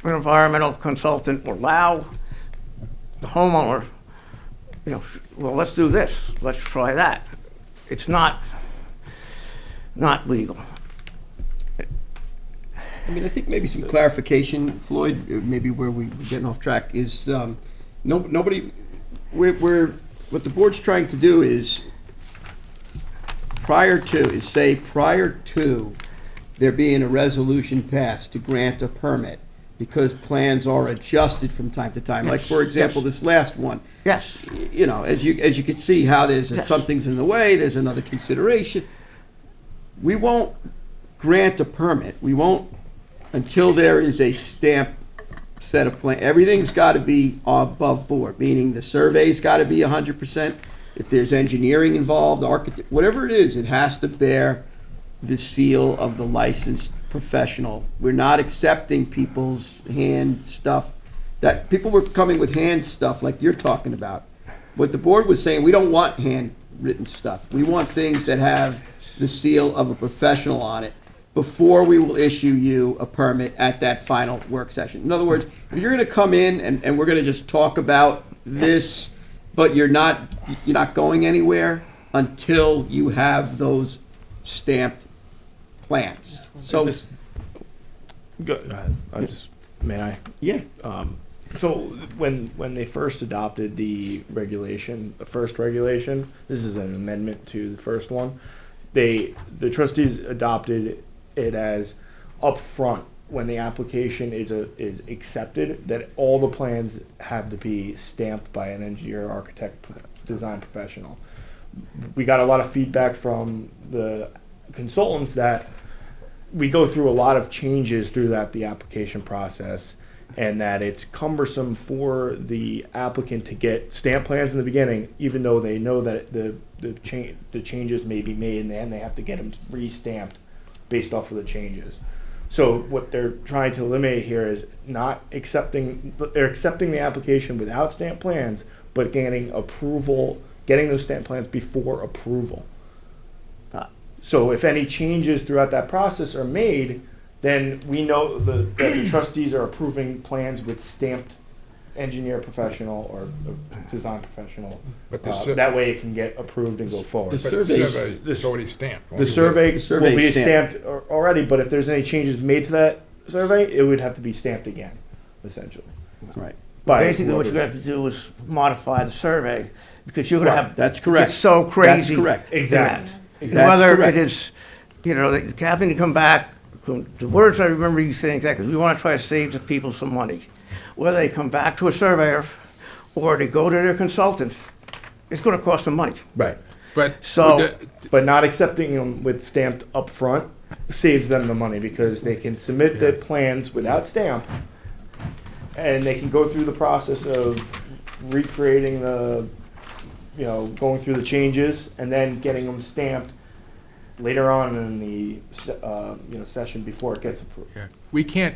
an environmental consultant or allow the homeowner, well, let's do this, let's try that. It's not legal. I mean, I think maybe some clarification, Floyd, maybe where we're getting off track, is nobody, what the board's trying to do is prior to there being a resolution passed to grant a permit, because plans are adjusted from time to time. Like, for example, this last one. Yes. You know, as you can see how there's Yes. something's in the way, there's another consideration. We won't grant a permit. We won't until there is a stamped set of plan. Everything's got to be above board, meaning the survey's got to be 100%. If there's engineering involved, architect, whatever it is, it has to bear the seal of the licensed professional. We're not accepting people's hand stuff. That people were coming with hand stuff like you're talking about. What the board was saying, we don't want handwritten stuff. We want things that have the seal of a professional on it before we will issue you a permit at that final work session. In other words, if you're gonna come in and we're gonna just talk about this, but you're not going anywhere until you have those stamped plans. So, Go ahead. May I? yeah, So when they first adopted the regulation, the first regulation, this is an amendment to the first one. The trustees adopted it as upfront when the application is accepted, that all the plans have to be stamped by an engineer, architect, design professional. We got a lot of feedback from the consultants that we go through a lot of changes through the application process, and that it's cumbersome for the applicant to get stamp plans in the beginning, even though they know that the changes may be made, and then they have to get them re-stamped based off of the changes. So what they're trying to eliminate here is they're accepting the application without stamp plans, but getting those stamp plans before approval. So if any changes throughout that process are made, then we know that the trustees are approving plans with stamped engineer professional or design professional. But That way it can get approved and go forward. The But the survey's- survey is already stamped. The survey will survey's be stamped. stamped already, but if there's any changes made to that survey, it would have to be stamped again, essentially. right. By Basically, what you whoever's- have to do is modify the survey, because you're gonna have. That's correct. It's so crazy. That's correct. Exactly. And That's whether correct. it is, having to come back, the words I remember you saying exactly, we want to try to save the people some money. Whether they come back to a surveyor or they go to their consultant, it's going to cost them money. Right. But So- with But not accepting them with stamped upfront saves them the money, because they can submit the plans without stamp, and they can go through the process of recreating going through the changes and then getting them stamped later on in the session before it gets approved. yeah, we can't,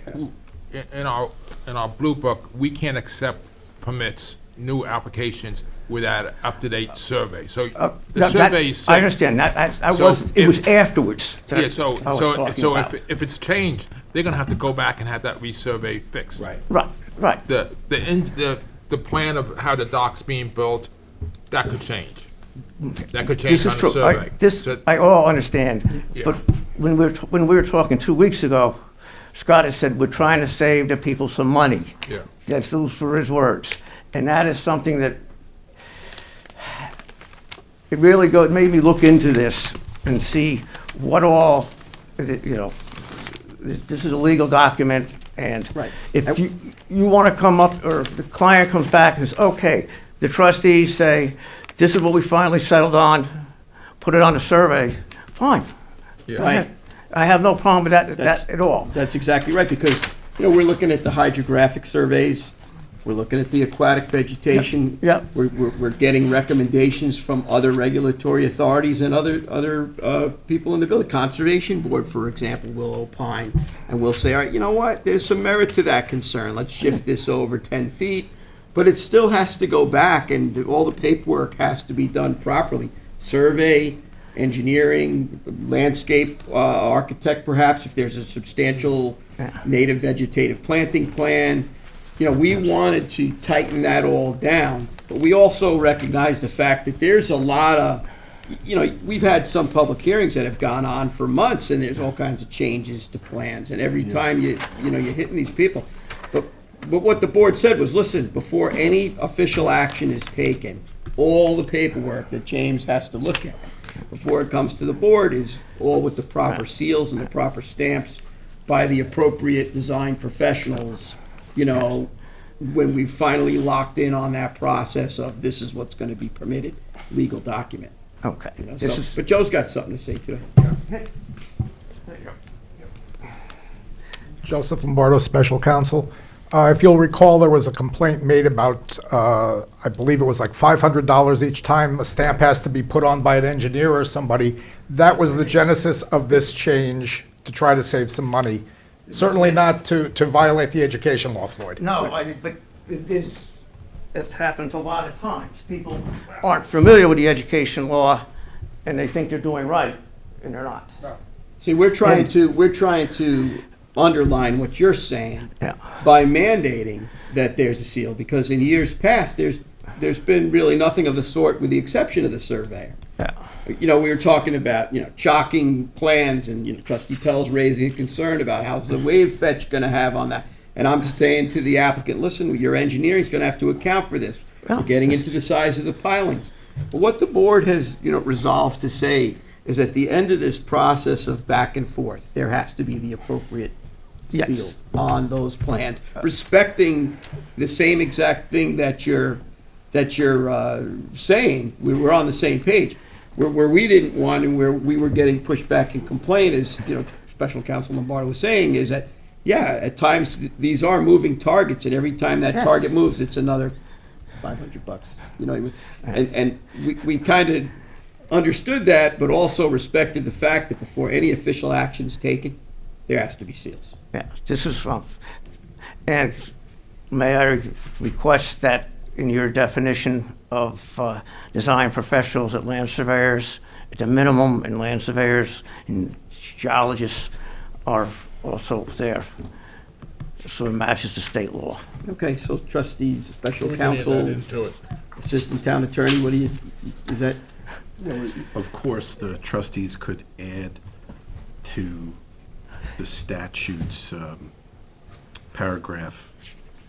in our blue book, we can't accept permits, new applications without an up-to-date survey. So the survey is I set. understand, So it was if- afterwards. that Yeah, so, I was so, talking so about. if it's changed, they're gonna have to go back and have that resurvey fixed. Right. Right. The plan of how the dock's being built, that could change. That could change This on is the true. survey. So- I all understand, Yeah. but when we were talking 2 weeks ago, Scott had said, we're trying to save the people some money. Yeah. Those were his words. And that is something that, it really made me look into this and see what all, this is a legal document, and Right. if you want to come up, or the client comes back and says, okay, the trustees say, this is what we finally settled on, put it on the survey, fine. Yeah. Go ahead. I have no problem with that at all. That's exactly right, because, we're looking at the hydrographic surveys, we're looking at the aquatic vegetation. Yeah. We're getting recommendations from other regulatory authorities and other people in the village. Conservation Board, for example, will opine, and we'll say, all right, you know what, there's some merit to that concern, let's shift this over 10 feet, but it still has to go back, and all the paperwork has to be done properly. Survey, engineering, landscape, architect perhaps, if there's a substantial native vegetative planting plan. We wanted to tighten that all down, but we also recognize the fact that there's a lot of you know, we've had some public hearings that have gone on for months, and there's all kinds of changes to plans, and every time you know, you're hitting these people. But what the board said was, listen, before any official action is taken, all the paperwork that James has to look at before it comes to the board is all with the proper seals and the proper stamps by the appropriate design professionals, you know, when we've finally locked in on that process of this is what's gonna be permitted, legal document. Okay. You know, This so, is- but Joe's got something to say too. Joseph Lombardo, Special Counsel. If you'll recall, there was a complaint made about, I believe it was like $500 each time a stamp has to be put on by an engineer or somebody. That was the genesis of this change to try to save some money. Certainly not to violate the education law, Floyd. No, but it's happened a lot of times. People aren't familiar with the education law, and they think they're doing right, and they're not. See, we're trying to underline what you're saying Yeah. by mandating that there's a seal, because in years past, there's been really nothing of the sort with the exception of the surveyor. Yeah. You know, we were talking about, you know, chalking plans, and, you know, Trustee Pell's raising a concern about how's the wave fetch gonna have on that. And I'm saying to the applicant, listen, your engineering's gonna have to account for this. We're getting into the size of the pilings. But what the board has, you know, resolved to say is at the end of this process of back and forth, there has to be the appropriate Yes. seals on those plans, respecting the same exact thing that you're saying. We're on the same page. Where we didn't want and where we were getting pushback and complaint is, you know, Special Counsel Lombardo was saying is that, yeah, at times these are moving targets, and every time that Yes. target moves, it's another $500. You know, and we kind of understood that, but also respected the fact that before any official action is taken, there has to be seals. Yeah, this is, and may I request that in your definition of design professionals at land surveyors, at the minimum, and land surveyors and geologists are also there, so it matches the state law. Okay, so trustees, Special We can add that Counsel, into it. Assistant Town Attorney, what do you, is that? Of course, the trustees could add to the statute's paragraph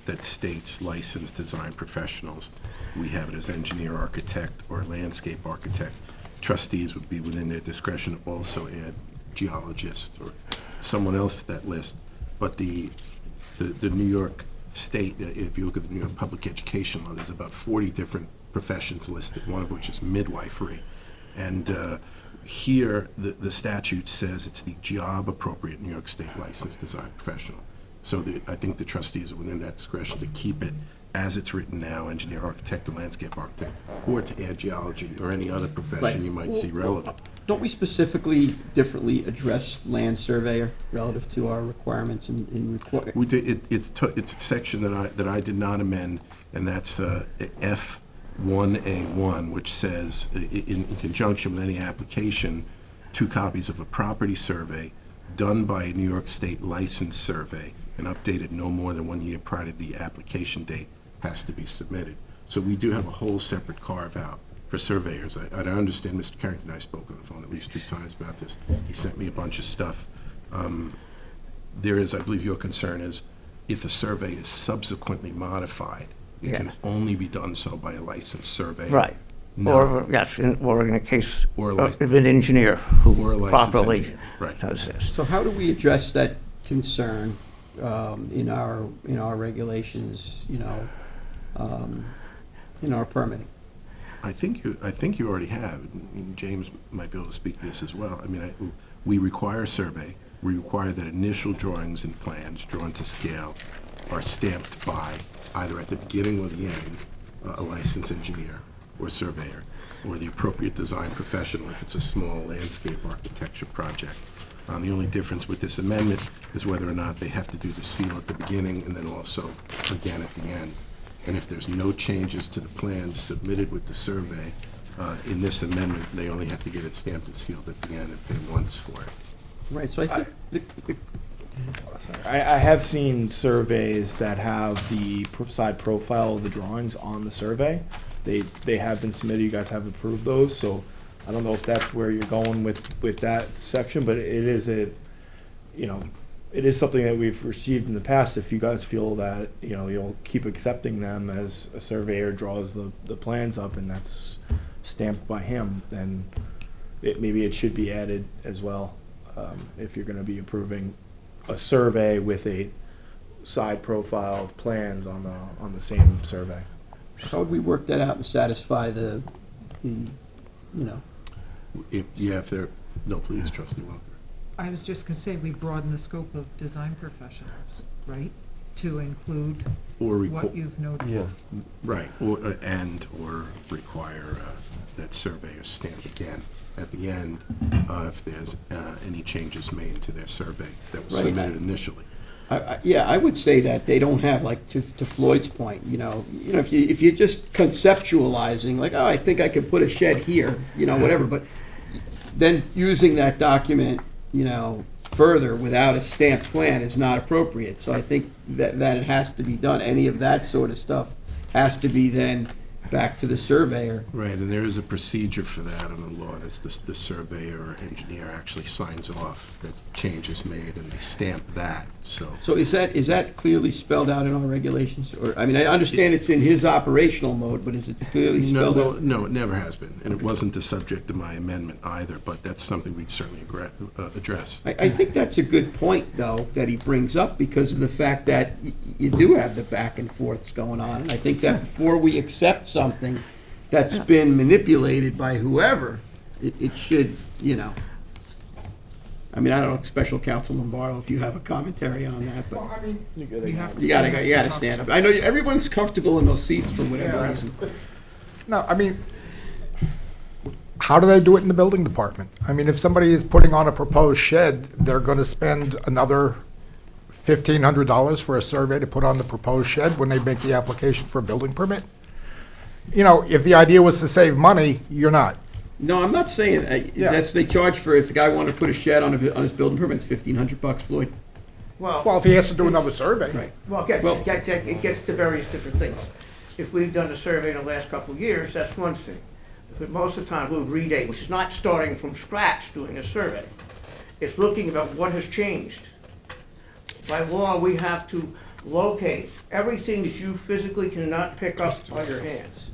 that states licensed design professionals. We have it as engineer, architect, or landscape architect. Trustees would be within their discretion to also add geologist or someone else to that list. But the New York State, if you look at the New York Public Education Law, there's about 40 different professions listed, one of which is midwifery. And here, the statute says it's the job-appropriate New York State licensed design professional. So I think the trustees are within that discretion to keep it as it's written now, engineer, architect, or landscape architect, or to add geology or any other profession you might see relevant. Don't we specifically differently address land surveyor relative to our requirements in require? We did, it's a section that I did not amend, and that's F1A1, which says, in conjunction with any application, 2 copies of a property survey done by a New York State licensed survey and updated no more than 1 year prior to the application date has to be submitted. So we do have a whole separate carve-out for surveyors. I understand Mr. Carrington and I spoke on the phone at least 2 times about this. He sent me a bunch of stuff. There is, I believe your concern is, if a survey is subsequently modified, it can only be done so by a licensed surveyor. Right. No. Or, yes, or in a case Or a of licensed- an engineer Or a who licensed properly engineer, right. does this. So how do we address that concern in our regulations, you know, in our permitting? I think you already have, and James might be able to speak to this as well. I mean, we require a survey. We require that initial drawings and plans drawn to scale are stamped by, either at the beginning or the end, a licensed engineer or surveyor, or the appropriate design professional if it's a small landscape architecture project. The only difference with this amendment is whether or not they have to do the seal at the beginning and then also again at the end. And if there's no changes to the plans submitted with the survey, in this amendment, they only have to get it stamped and sealed at the end and pay once for it. Right, so I think, I have seen surveys that have the side profile of the drawings on the survey. They have been submitted, you guys have approved those, so I don't know if that's where you're going with that section, but it is a, you know, it is something that we've received in the past. If you guys feel that, you know, you'll keep accepting them as a surveyor draws the plans up and that's stamped by him, then maybe it should be added as well. If you're gonna be approving a survey with a side profile of plans on the same survey. How would we work that out and satisfy the, you know? If they're, no, please, Trustee Walker. I was just gonna say, we broaden the scope of design professionals, right? To include Or what you've noted. Yeah. right, or require that surveyor stamp again at the end if there's any changes made to their survey that was Right. submitted initially. Yeah, I would say that they don't have, like, to Floyd's point, you know, if you're just conceptualizing, like, oh, I think I could put a shed here, you know, whatever, but then using that document, you know, further without a stamped plan is not appropriate. So I think that it has to be done. Any of that sort of stuff has to be then back to the surveyor. Right, and there is a procedure for that in the law. It's the surveyor or engineer actually signs off that change is made and they stamp that, so. So is that clearly spelled out in our regulations? Or, I mean, I understand it's in his operational mode, but is it clearly spelled out? No, it never has been, and it wasn't the subject of my amendment either, but that's something we'd certainly address. I think that's a good point, though, that he brings up because of the fact that you do have the back and forths going on. And I think that before we accept something that's been manipulated by whoever, it should, you know. I mean, I don't know, Special Counsel Lombardo, if you have a commentary on that, but You have to- you gotta stand up. I know everyone's comfortable in those seats for whatever reason. No, I mean, how do they do it in the building department? I mean, if somebody is putting on a proposed shed, they're gonna spend another $1,500 for a survey to put on the proposed shed when they make the application for a building permit? You know, if the idea was to save money, you're not. No, I'm not saying, that's, they charge for, if the guy wanted to put a shed on his building permit, it's $1,500, Floyd. Well, if he has to do another survey. Right. Well, it gets to various different things. If we've done a survey in the last couple of years, that's one thing. But most of the time, we'll redate, which is not starting from scratch doing a survey. It's looking about what has changed. By law, we have to locate everything that you physically cannot pick up by your hands.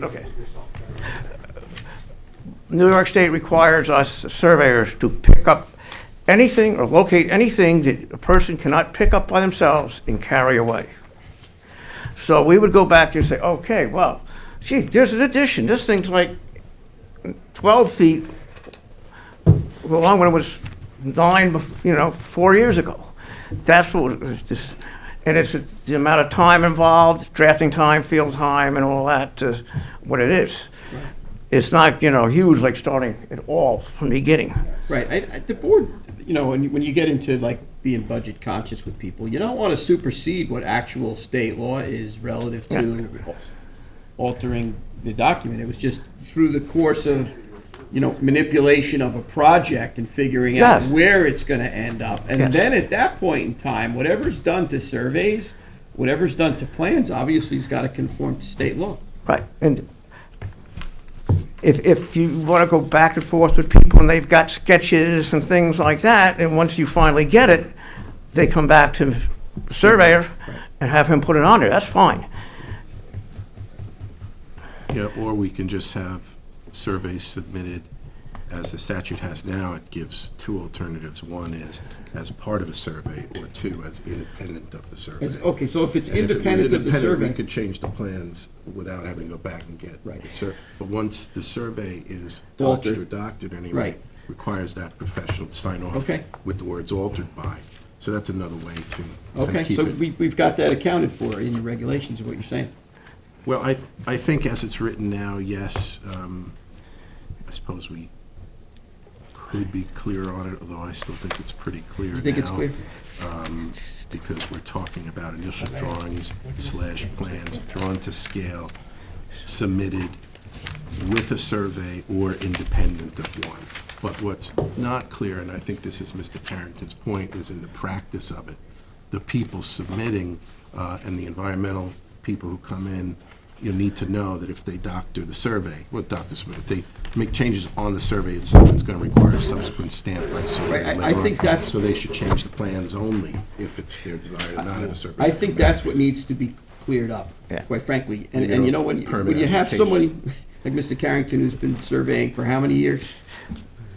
Okay. New York State requires us surveyors to pick up anything or locate anything that a person cannot pick up by themselves and carry away. So we would go back and say, okay, well, gee, there's an addition. This thing's like 12 feet long when it was 9, 4 years ago. That's what it's and it's the amount of time involved, drafting time, field time, and all that, what it is. It's not, huge, like starting it all from the beginning. Right, the board, when you get into like being budget conscious with people, you don't want to supersede what actual state law is relative to altering the document. It was just through the course of, manipulation of a project and figuring out where it's going to end up. And then at that point in time, whatever's done to surveys, whatever's done to plans, obviously has got to conform to state law. Right, and if you want to go back and forth with people and they've got sketches and things like that, and once you finally get it, they come back to the surveyor and have him put it on there, that's fine. Yeah, or we can just have surveys submitted, as the statute has now, it gives 2 alternatives. One is as part of a survey, or 2 as independent of the survey. Okay, so if it's And independent of the survey. we could change the plans without having to go back and get the survey. But once the survey is touched Altered. or doctored anyway, Right. requires that professional to sign off Okay. with the words altered by. So that's another way to kind Okay, of keep so it. we've got that accounted for in the regulations of what you're saying. Well, I think as it's written now, yes, I suppose we could be clear on it, although I still think it's pretty clear now. You think it's clear? Because we're talking about initial drawings / plans drawn to scale, submitted with a survey or independent of one. But what's not clear, and I think this is Mr. Carrington's point, is in the practice of it. The people submitting and the environmental people who come in you'll need to know that if they doctor the survey, if they make changes on the survey itself, it's going to require a subsequent stamp by survey. Right, I later on. think that's- So they should change the plans only if it's their desire to not have a survey. I think that's what needs to be cleared up, Yeah. quite frankly. You And know, you know, when permit you have application. somebody like Mr. Carrington who's been surveying for how many years?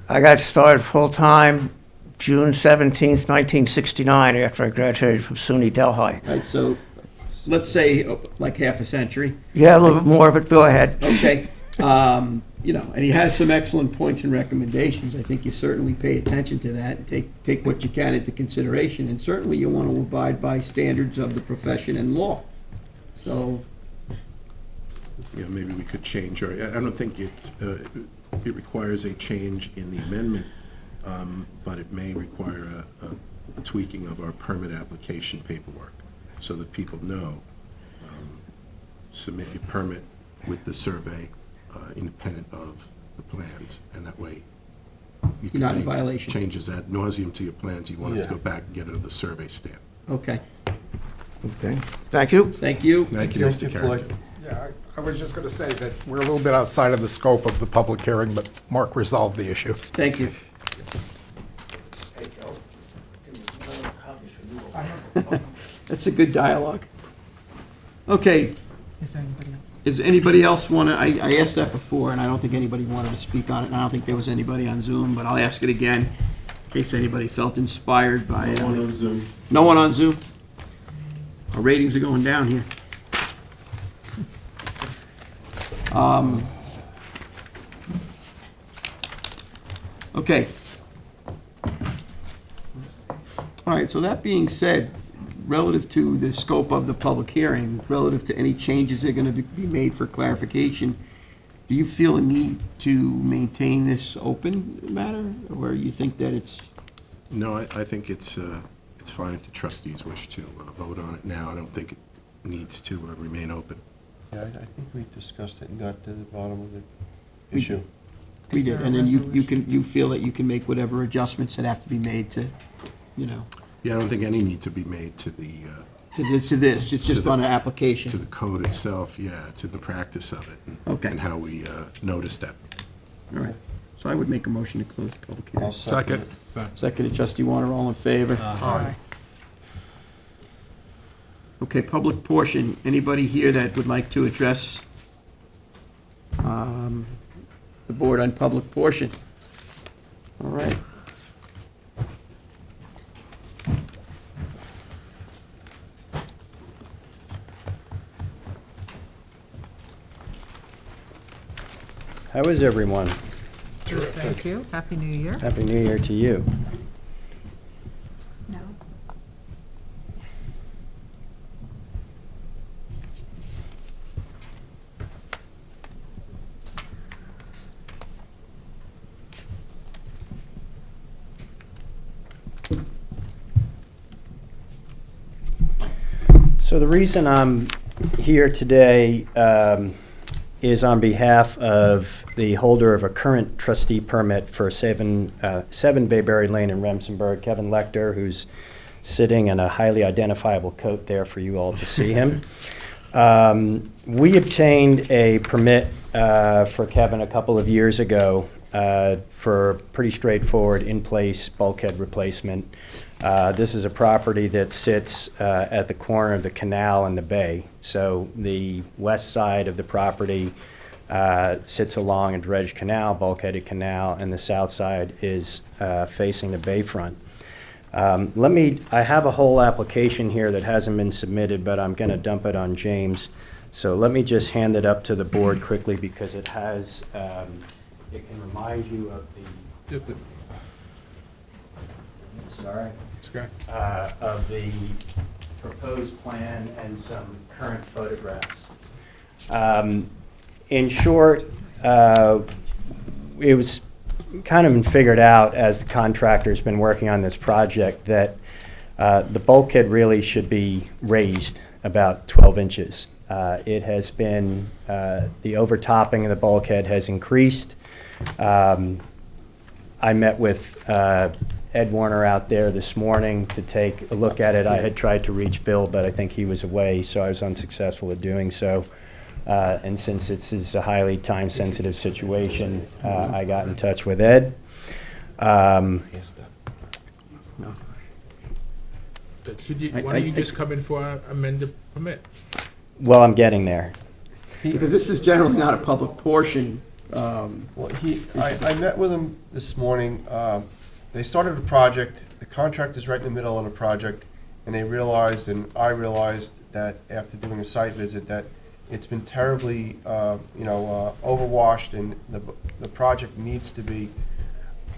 I got started full-time June 17th, 1969, after I graduated from SUNY Delhi. Right, so let's say like half a century. Yeah, a little bit more, but go ahead. Okay. You know, and he has some excellent points and recommendations. I think you certainly pay attention to that and take what you can into consideration. And certainly you want to abide by standards of the profession and law. So, You know, maybe we could change, or I don't think it requires a change in the amendment, but it may require a tweaking of our permit application paperwork so that people know, submit your permit with the survey independent of the plans, and that way you can You're not in make violation. changes ad nauseum to your plans. You want it to Yeah. go back and get it of the survey stamp. okay. Okay. Thank you. Thank you. Thank you, Mr. Carrington. Yeah, I was just going to say that we're a little bit outside of the scope of the public hearing, but Mark resolved the issue. Thank you. That's a good dialogue. Okay, Is there anybody else? does anybody else want to, I asked that before, and I don't think anybody wanted to speak on it, and I don't think there was anybody on Zoom, but I'll ask it again, in case anybody felt inspired by it. One on Zoom. No one on Zoom? Our ratings are going down here. Okay. All right, so that being said, relative to the scope of the public hearing, relative to any changes that are going to be made for clarification, do you feel a need to maintain this open matter, or you think that it's, No, I think it's fine if the trustees wish to vote on it now. I don't think it needs to remain open. Yeah, I think we discussed it and got to the bottom of the We- issue. we Is did, there a and then you resolution? you feel that you can make whatever adjustments that have to be made to, you know, Yeah, I don't think any need to be made to the, to this, it's just To the- on an to application. the code itself. Yeah, it's in the practice of it and- Okay. and how we notice that. All right, so I would make a motion to close the public hearing. Second. Seconded, trustee Warner, all in favor? Aye. Okay, public portion, anybody here that would like to address the board on public portion? All right. How is everyone? Thank you. Happy New Year. Happy New Year to you. No. So the reason I'm here today is on behalf of the holder of a current trustee permit for 7 Bayberry Lane in Remsenburg, Kevin Lecter, who's sitting in a highly identifiable coat there for you all to see him. We obtained a permit for Kevin a couple of years ago for pretty straightforward in-place bulkhead replacement. This is a property that sits at the corner of the canal and the bay. So the west side of the property sits along a dredged canal, bulkheaded canal, and the south side is facing the bayfront. I have a whole application here that hasn't been submitted, but I'm going to dump it on James. So let me just hand it up to the board quickly because it has, it can remind you of the, sorry, of the proposed plan and some current photographs. In short, it was kind of been figured out as the contractor's been working on this project that the bulkhead really should be raised about 12 inches. It has been, the overtopping of the bulkhead has increased. I met with Ed Warner out there this morning to take a look at it. I had tried to reach Bill, but I think he was away, so I was unsuccessful at doing so. And since this is a highly time-sensitive situation, I got in touch with Ed. Why don't you just come in for an amended permit? Well, I'm getting there. Because this is generally not a public portion. Well, I met with him this morning. They started a project, the contractor's right in the middle of the project, and they realized, and I realized, that after doing a site visit, that it's been terribly, overwashed, and the project needs to be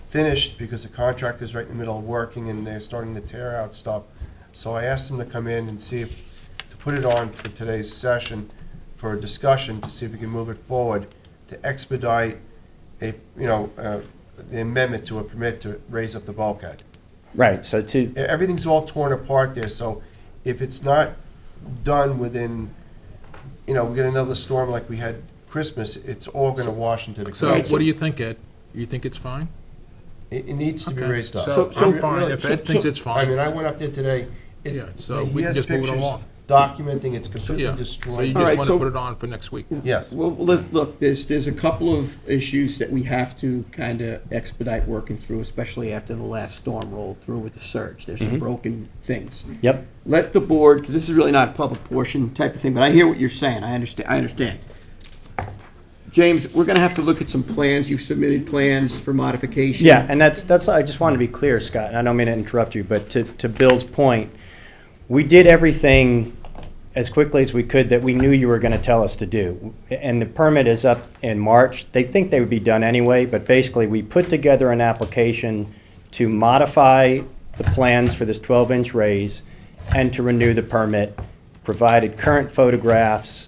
finished because the contractor's right in the middle of working, and they're starting to tear out stuff. So I asked them to come in and see if, to put it on for today's session for a discussion, to see if we can move it forward, to expedite the amendment to a permit to raise up the bulkhead. Right, so Everything's all torn apart there, so if it's not done within, we get another storm like we had Christmas, it's all gonna wash into the So creek. what do you think, Ed? You think it's fine? It needs to be Okay. raised up. So I'm fine. Really, If Ed thinks it's I fine. mean, I went up there today. Yeah, so He we can has just move it pictures along. documenting it's completely Yeah, so you destroyed. All just right, want so- to put it on for next week? Yes. Well, look, there's a couple of issues that we have to kind of expedite working through, especially after the last storm rolled through with the surge. There's some broken things. Yep. Let the board, because this is really not a public portion type of thing, but I hear what you're saying. I understand. James, we're going to have to look at some plans. You've submitted plans for modification. Yeah, and that's, I just wanted to be clear, Scott, and I don't mean to interrupt you, but to Bill's point, we did everything as quickly as we could that we knew you were going to tell us to do. And the permit is up in March. They think they would be done anyway, but basically, we put together an application to modify the plans for this 12-inch raise and to renew the permit, provided current photographs,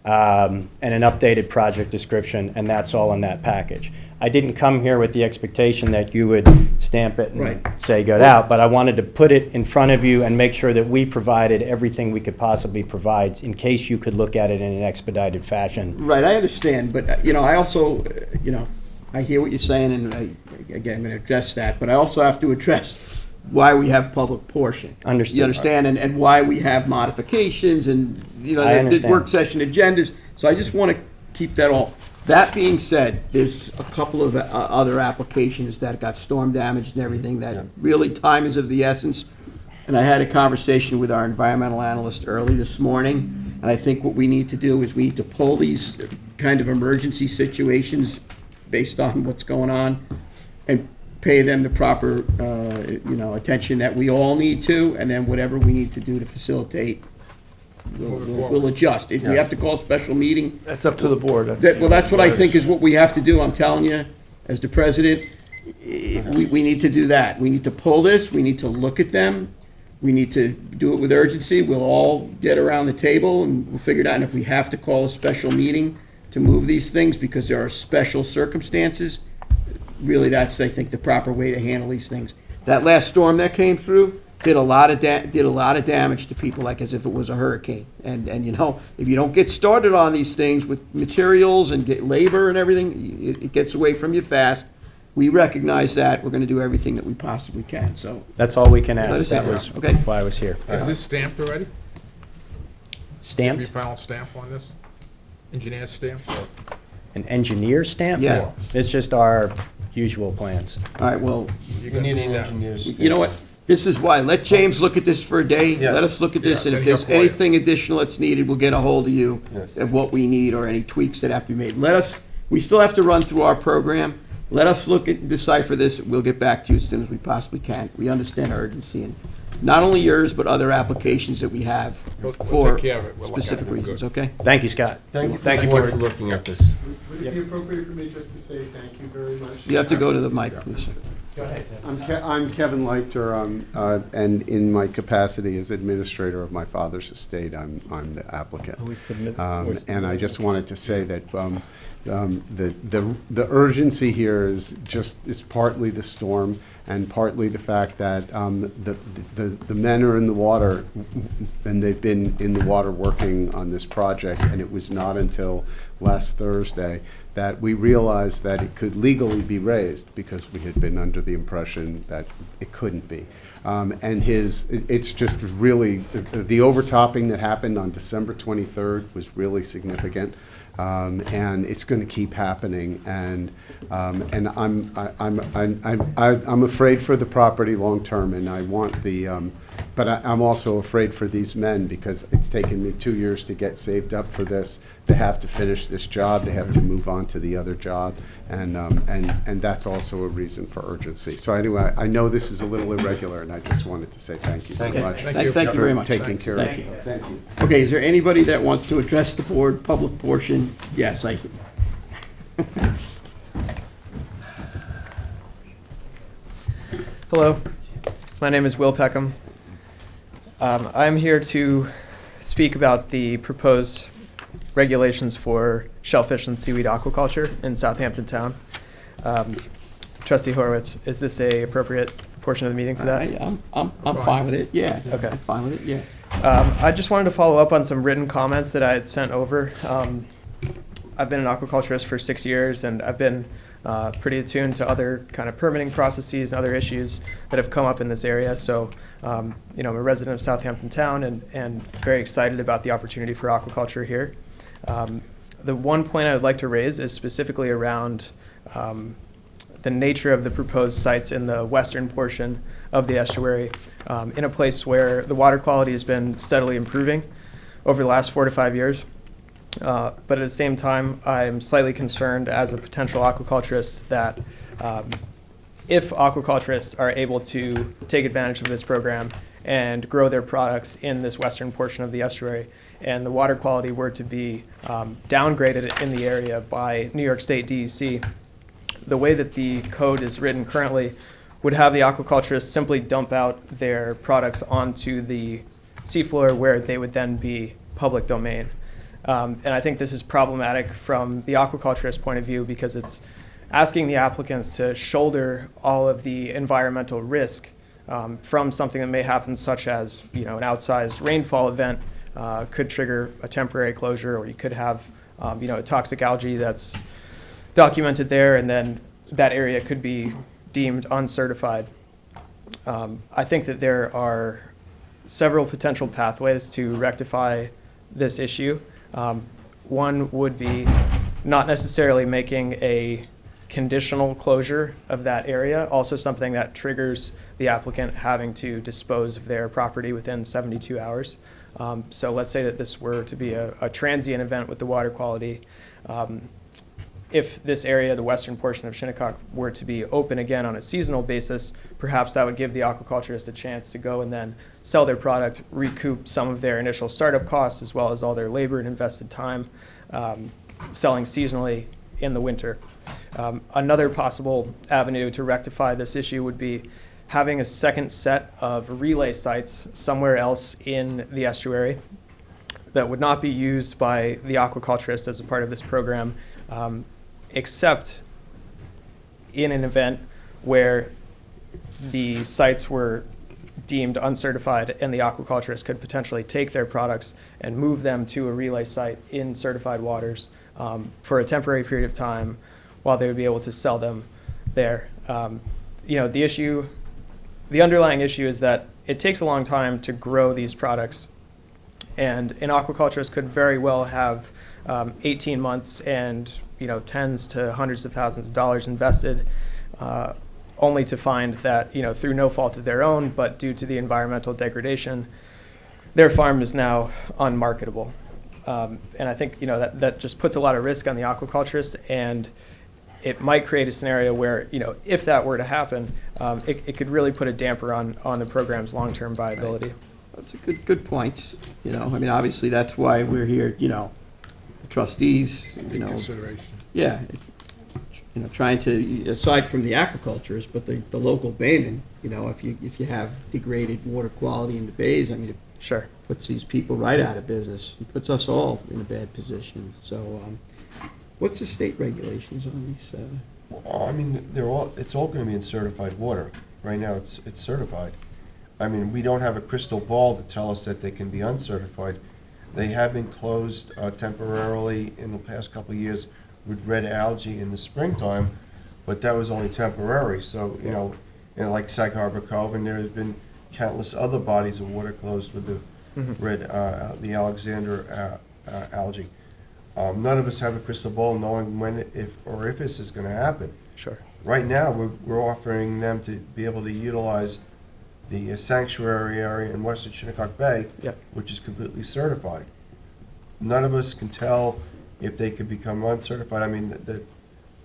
and an updated project description, and that's all in that package. I didn't come here with the expectation that you would stamp it and Right. say good out, but I wanted to put it in front of you and make sure that we provided everything we could possibly provide in case you could look at it in an expedited fashion. Right, I understand, but, I also, I hear what you're saying, and again, I'm going to address that, but I also have to address why we have public portion. Understood. You understand, and why we have modifications and, I the understand. work session agendas, so I just want to keep that all. That being said, there's a couple of other applications that got storm damaged and everything that really time is of the essence. And I had a conversation with our environmental analyst early this morning, and I think what we need to do is we need to pull these kind of emergency situations based on what's going on and pay them the proper, attention that we all need to, and then whatever we need to do to facilitate, we'll adjust. If we have to call a special meeting, That's up to the board. that's what I think is what we have to do. I'm telling you, as the president, we need to do that. We need to pull this, we need to look at them, we need to do it with urgency. We'll all get around the table and we'll figure it out. And if we have to call a special meeting to move these things because there are special circumstances, really, that's, I think, the proper way to handle these things. That last storm that came through did a lot of damage to people, like as if it was a hurricane. And if you don't get started on these things with materials and get labor and everything, it gets away from you fast. We recognize that. We're going to do everything that we possibly can, so. That's all we can Let us ask. That know. was Okay. why I was here. Is this stamped already? Have you Stamped? final stamp on this? Engineer stamp? or- An engineer stamp? Yeah. It's just our usual plans. All right, well, You're You gonna need need an that. engineer's. you know what? This is why. Let James look at this for a day. Yeah. Let us look at this, Yeah, and if then there's he'll call you. anything additional that's needed, we'll get a hold of you Yes. of what we need or any tweaks that have to be made. We still have to run through our program. Let us look at, decipher this. We'll get back to you as soon as we possibly can. We understand our urgency, and not only yours, but other applications that we have We'll for take care of it. We'll look at specific it. reasons, okay? Thank you, Scott. Thank you Thank for you, the board board. for looking at this. Would it be appropriate for me just to say thank you very much? You have to go to the mic, please. I'm Kevin Leichter, and in my capacity as administrator of my father's estate, I'm the applicant. And I just wanted to say that the urgency here is partly the storm and partly the fact that the men are in the water, and they've been in the water working on this project, and it was not until last Thursday, that we realized that it could legally be raised because we had been under the impression that it couldn't be. It's just really, the overtopping that happened on December 23rd was really significant. And it's going to keep happening, and I'm afraid for the property long term, and I want the, but I'm also afraid for these men because it's taken me 2 years to get saved up for this. They have to finish this job. They have to move on to the other job, and that's also a reason for urgency. So anyway, I know this is a little irregular, and I just wanted to say thank you so much. Thank you very much. Taking care of it. Thank you. Okay, is there anybody that wants to address the board, public portion? Yes, I can. Hello, my name is Will Peckham. I'm here to speak about the proposed regulations for shellfish and seaweed aquaculture in Southampton town. Trustee Horowitz, is this a appropriate portion of the meeting for that? I'm fine with it, yeah. Okay. I'm fine with it, yeah. I just wanted to follow up on some written comments that I had sent over. I've been an aquaculturist for 6 years, and I've been pretty attuned to other kind of permitting processes and other issues that have come up in this area. So, I'm a resident of Southampton town and very excited about the opportunity for aquaculture here. The one point I would like to raise is specifically around the nature of the proposed sites in the western portion of the estuary, in a place where the water quality has been steadily improving over the last 4 to 5 years. But at the same time, I'm slightly concerned as a potential aquaculturist that if aquaculturists are able to take advantage of this program and grow their products in this western portion of the estuary, and the water quality were to be downgraded in the area by New York State DEC, the way that the code is written currently would have the aquaculturists simply dump out their products onto the seafloor where they would then be public domain. And I think this is problematic from the aquaculturist point of view because it's asking the applicants to shoulder all of the environmental risk from something that may happen, such as an outsized rainfall event could trigger a temporary closure, or you could have a toxic algae that's documented there, and then that area could be deemed uncertified. I think that there are several potential pathways to rectify this issue. One would be not necessarily making a conditional closure of that area, also something that triggers the applicant having to dispose of their property within 72 hours. So let's say that this were to be a transient event with the water quality. If this area, the western portion of Shinnecock, were to be open again on a seasonal basis, perhaps that would give the aquaculturist a chance to go and then sell their product, recoup some of their initial startup costs, as well as all their labor and invested time selling seasonally in the winter. Another possible avenue to rectify this issue would be having a second set of relay sites somewhere else in the estuary that would not be used by the aquaculturist as a part of this program, except in an event where the sites were deemed uncertified and the aquaculturist could potentially take their products and move them to a relay site in certified waters for a temporary period of time while they would be able to sell them there. The underlying issue is that it takes a long time to grow these products, and an aquaculturist could very well have 18 months and tens to hundreds of thousands of dollars invested, only to find that through no fault of their own, but due to the environmental degradation, their farm is now unmarketable. And I think that just puts a lot of risk on the aquaculturist, and it might create a scenario where if that were to happen, it could really put a damper on the program's long-term viability. That's a good point. Obviously that's why we're here. The trustees. Consideration. Yeah. Trying to, aside from the aquaculturists, but the local baymen. If you have degraded water quality in the bays, it sure puts these people right out of business. It puts us all in a bad position. So, what's the state regulations on these? It's all going to be in certified water. Right now, it's certified. We don't have a crystal ball to tell us that they can be uncertified. They have been closed temporarily in the past couple of years with red algae in the springtime, but that was only temporary. So, you know, like Sag Harbor Cove, and there has been countless other bodies of water closed with the the Alexander algae. None of us have a crystal ball knowing when, if this is going to happen. Sure. Right now, we're offering them to be able to utilize the sanctuary area in western Shinnecock Bay, which is completely certified. None of us can tell if they could become uncertified. I mean,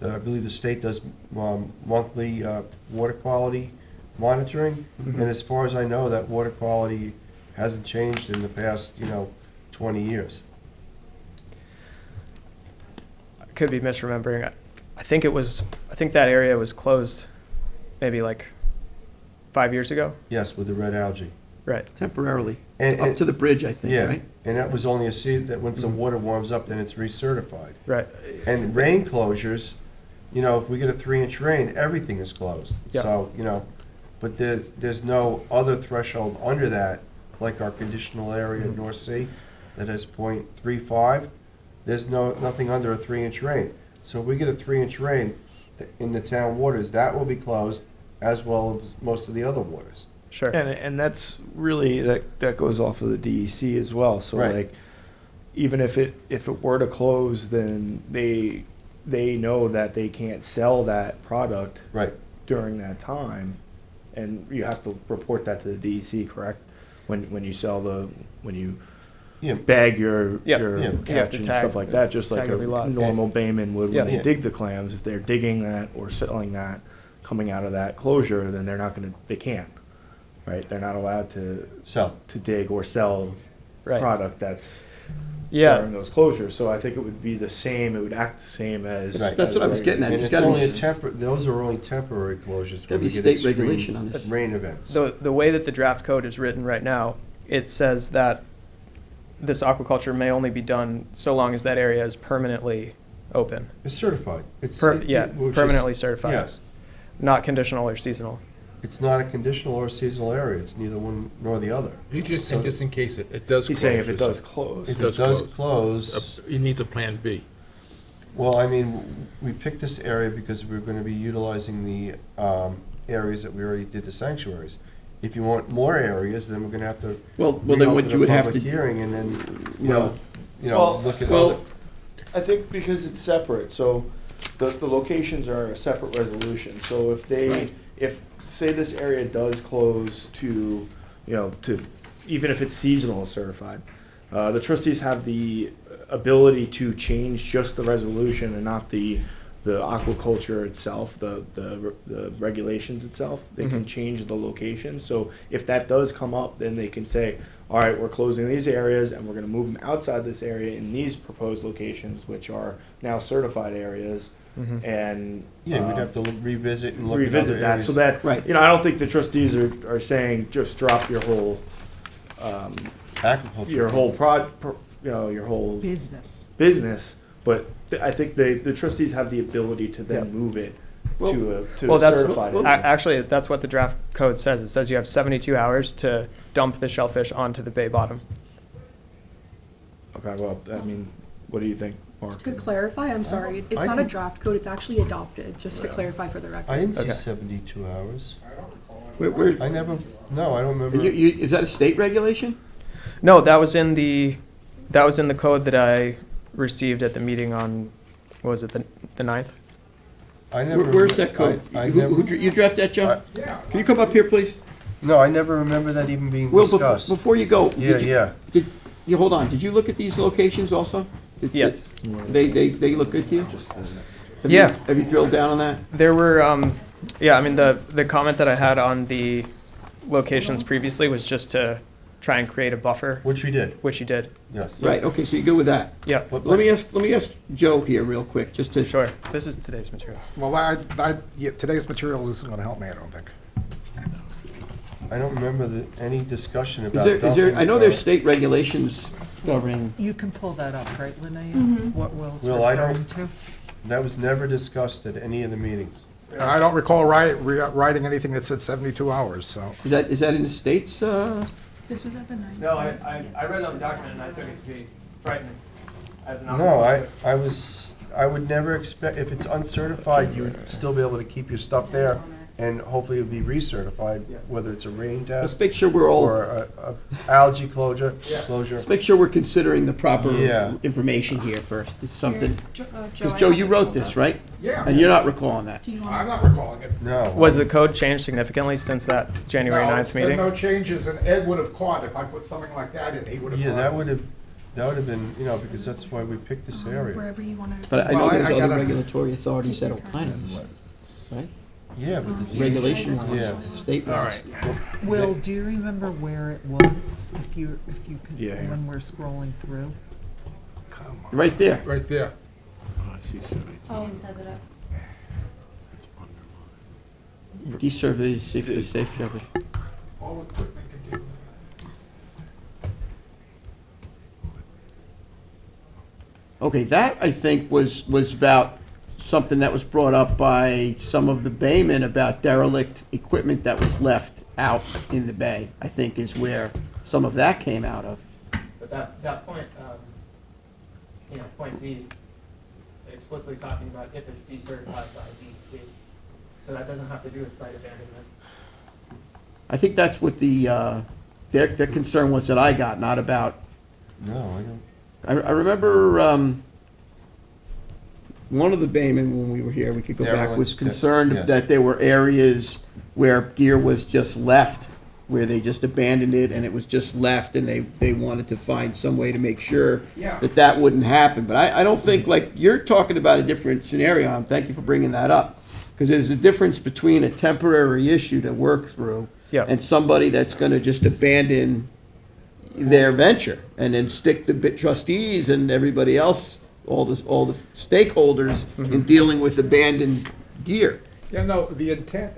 I believe the state does monthly water quality monitoring, and as far as I know, that water quality hasn't changed in the past, 20 years. I could be misremembering. I think that area was closed maybe like 5 years ago. Yes, with the red algae. Right. Temporarily, And- up to the bridge, I think, Yeah, right? and that was only a season, that once the water warms up, then it's recertified. Right. And rain closures, if we get a 3-inch rain, everything is closed. Yeah. So, but there's no other threshold under that, like our conditional area at North Sea that has .35. There's nothing under a 3-inch rain. So if we get a 3-inch rain in the town waters, that will be closed as well as most of the other waters. Sure. And that's really, that goes off of the DEC as well. So Right. like, even if it were to close, then they know that they can't sell that product Right. during that time. And you have to report that to the DEC, correct? When you sell when you Yeah. bag your Yeah. your Yeah. You have to catch and tag- stuff like that, just like tag a every lot. normal bayman would Yeah. when they Yeah. dig the clams. If they're digging that or selling that, coming out of that closure, then they can't, right? They're not allowed to dig or sell Right. product that's Yeah. during those closures. So I think it would be the same, it would act the same as. Right. That's what I was getting at. And It's it's gotta be only those are only temporary closures. gotta when be we get state extreme regulation on this. rain events. So the way that the draft code is written right now, it says that this aquaculture may only be done so long as that area is permanently open. It's certified. It's Which is permanently certified. Yes. Not conditional or seasonal. It's not a conditional or seasonal area. It's neither one nor the other. He just said, just in case it does close. He's saying if it or does something. close. If it does close, He needs a plan B. well, I mean, we picked this area because we're going to be utilizing the areas that we already did the sanctuaries. If you want more areas, then we're going to have to Well, then what reopen you a would have public to, hearing and then, Well- look at well, other. I think because it's separate, so the locations are a separate resolution. So if say this area does close to, even if it's seasonal certified, the trustees have the ability to change just the resolution and not the aquaculture itself, the regulations itself. They can change the location. So if that does come up, then they can say, all right, we're closing these areas and we're going to move them outside this area in these proposed locations, which are now certified areas. And Yeah, we'd have to revisit and look at other revisit that. areas. So that, Right. I don't think the trustees are saying just drop your whole, Aquaculture. your whole Business. business. But I think the trustees have the ability to then Yeah. move it Well- to Well, a that's certified. a- actually that's what the draft code says. It says you have 72 hours to dump the shellfish onto the bay bottom. Okay, well, I mean, what do you think, Mark? Just to clarify, I'm sorry, it's I not a can- draft code, it's actually adopted, just to clarify for the record. I didn't see Okay. 72 hours. where's, I never, no, I don't remember. is that a state regulation? No, that was in the code that I received at the meeting on, what was it, the 9th? I never. Where's that code? I Who- never. who you draft that, Joe? Can you come up here, please? No, I never remember that even being Well, discussed. before you go, Yeah, did you, yeah. hold on, did you look at these locations also? Yes. They look good to you? Yeah. Have you drilled down on that? There were, yeah, I mean, the comment that I had on the locations previously was just to try and create a buffer, Which we did, which you did. yes. Right, okay, so you go with that. Yeah, Let me ask Joe here real quick, just to. sure. This is today's materials. Well, today's material isn't going to help me, I don't think. I don't remember any discussion about Is there, I know dumping, there's state regulations governing. You can pull that up, right, Linnea? What Will's Will, I referring don't- to? That was never discussed at any of the meetings. I don't recall writing anything that said 72 hours, so. Is that in the state's, This was at the 9th. No, I read on the document and I took it to be frightening as an No, aquaculturist. I would never expect, if it's uncertified, you would still be able to keep your stuff there, and hopefully it'll be recertified, whether it's a rain Let's test make sure we're all, or a algae closure. let's make sure we're considering the proper Yeah. information here first. It's something, Joe, because I Joe, have you it wrote pulled this, up. right? Yeah. And you're not recalling that. Do you want? I'm not recalling it. No. Was the code changed significantly since that January No, 9th it's been meeting? no changes, and Ed would have caught if I put something like that in, he would have caught. Yeah, that would have been, because that's why we picked this area. Wherever you want to. But I know Well, I there's other gotta- regulatory authorities that opine on this, right? Yeah, but the Regulations, Yeah. state laws. Will, do you remember where it was, if you Yeah, can, yeah. when we're scrolling through? Right there. Right there. Oh, I see 718. Oh, who says it up? It's underlined. These surveys, safe coverage. All equipment contained. Okay, that, I think, was about something that was brought up by some of the baymen about derelict equipment that was left out in the bay, I think is where some of that came out of. But that point, point D, explicitly talking about if it's decertified by DEC. So that doesn't have to do with site abandonment. I think that's what their concern was that I got, not about, No, I don't. I remember, one of the baymen, when we were here, we could go back, was Derelict, concerned yes. that there were areas where gear was just left, where they just abandoned it and it was just left, and they wanted to find some way to make sure Yeah. that that wouldn't happen. But I don't think, like, you're talking about a different scenario, and thank you for bringing that up, because there's a difference between a temporary issue to work through Yeah. and somebody that's gonna just abandon their venture and then stick the trustees and everybody else, all the stakeholders in dealing with abandoned gear. Yeah, no, the intent,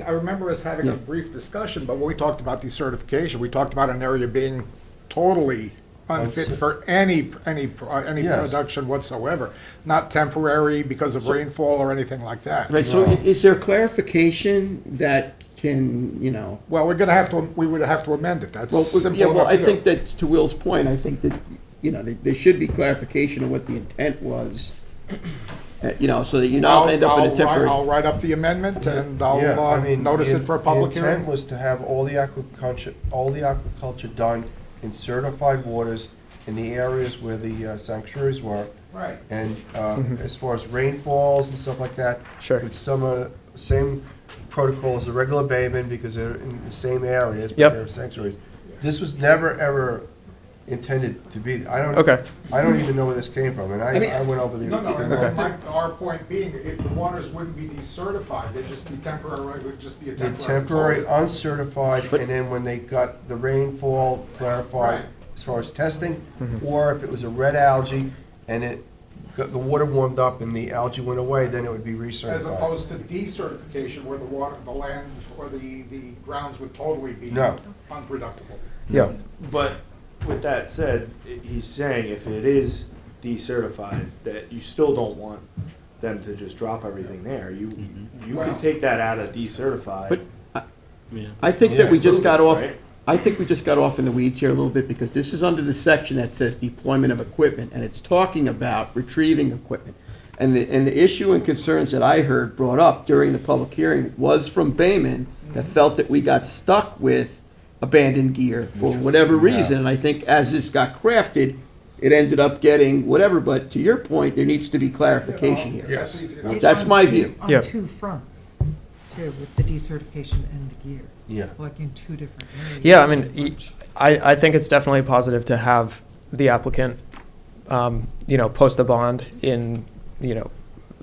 I remember us having Yeah. a brief discussion, but when we talked about decertification, we talked about an area being totally unfit for any Yes. production whatsoever, not temporary because of rainfall or anything like that. Right, so is there clarification that can, Well, we would have to amend it, that's well, simple yeah, well, enough I to do. think that, to Will's point, I think that, there should be clarification of what the intent was, so that you not end up in a temporary. I'll write up the amendment and I'll Yeah, I mean, notice it for a public The intent hearing. was to have all the aquaculture done in certified waters in the areas where the sanctuaries were. Right. And as far as rainfalls and stuff like that. Sure. It's some same protocol as the regular baymen because they're in the same areas, but Yep. they're sanctuaries. This was never, ever intended to be, I don't even know where this came from, and I went over the. No, Okay. our point being, if the waters wouldn't be decertified, they'd just be temporary, it would just be a The temporary. temporary closure. uncertified, and then when they got the rainfall clarified Right. as far as testing, or if it was a red algae and the water warmed up and the algae went away, then it would be recertified. As opposed to decertification where the land, or the grounds would totally be No. unproductible. Yeah. But with that said, he's saying if it is decertified, that you still don't want them to just drop everything there. You can take that out of decertified. But I think that we just got off, Right. I think we just got off in the weeds here a little bit, because this is under the section that says deployment of equipment, and it's talking about retrieving equipment. And the issue and concerns that I heard brought up during the public hearing was from baymen that felt that we got stuck with abandoned gear for whatever reason. And I think as this got crafted, it ended up getting whatever, but to your point, there needs to be clarification here. Yes. That's my view. On two fronts, too, with the decertification and the gear. Yeah. Like in two different areas. Yeah, I mean, I think it's definitely positive to have the applicant, post a bond in,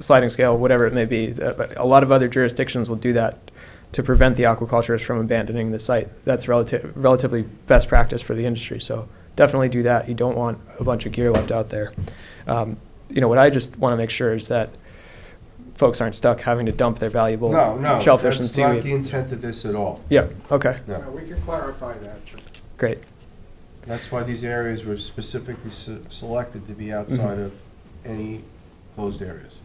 sliding scale, whatever it may be. A lot of other jurisdictions will do that to prevent the aquaculturists from abandoning the site. That's relatively best practice for the industry, so definitely do that. You don't want a bunch of gear left out there. What I just want to make sure is that folks aren't stuck having to dump their valuable shellfish and that's not seaweed. the intent of this at all. Yeah, okay, No. Yeah, we can clarify that. great. That's why these areas were specifically selected to be outside of any closed areas.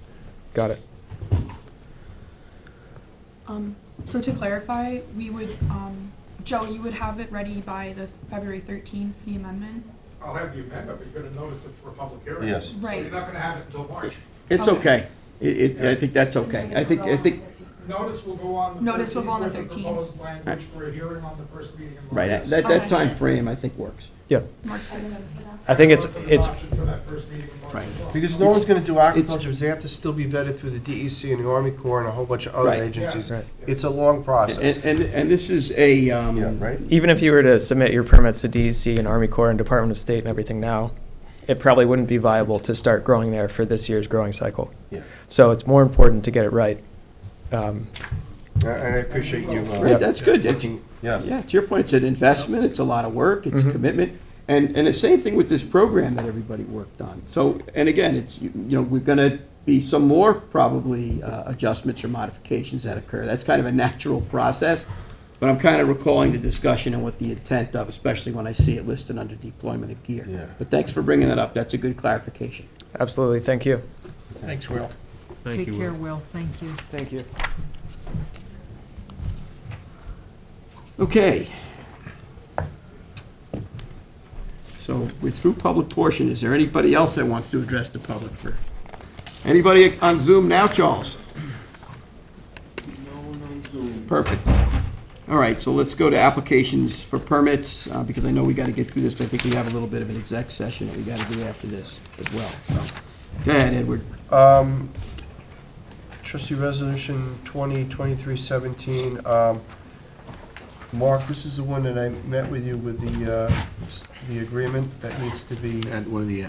Got it. So to clarify, we would Joe, you would have it ready by the February 13th, the amendment? I'll have the amendment, but you're going to notice it for a public hearing. Yes. So Right. you're not going to have it until March. It's okay. I think that's okay. I think, Notice will go on the 13th. Notice will go on the with 13th. proposed language for a hearing on the first meeting in March. right, that Okay. time frame I think works. Yeah, March 6th. I think it's, Notice of it's, adoption for that first meeting in March Right. as well. Because no one's gonna do aquaculture, they have to still be vetted through the DEC and the Army Corps and a whole bunch of other Right. agencies. Yes. It's a long process. And this is a, Yeah, right? even if you were to submit your permits to DEC and Army Corps and Department of State and everything now, it probably wouldn't be viable to start growing there for this year's growing cycle. Yeah. So it's more important to get it right. And I appreciate you. right, that's good. Yes. Yeah, to your point, it's an investment, it's a lot of work, it's a commitment. And the same thing with this program that everybody worked on. So, and again, it's, we're gonna be some more probably adjustments or modifications that occur. That's kind of a natural process, but I'm kind of recalling the discussion and what the intent of, especially when I see it listed under deployment of gear. Yeah. But thanks for bringing that up, that's a good clarification. Absolutely, thank you. Thanks, Will. Thank Take you, care, Will. Will, thank you. Thank you. Okay. So we're through public portion. Is there anybody else that wants to address the public first? Anybody on Zoom now, Charles? Perfect. All right, so let's go to applications for permits, because I know we got to get through this. I think we have a little bit of an exec session that we got to do after this as well. So, go ahead, Edward. Trustee Resolution 2023-17. Mark, this is the one that I met with you with the agreement that needs to be. And one of the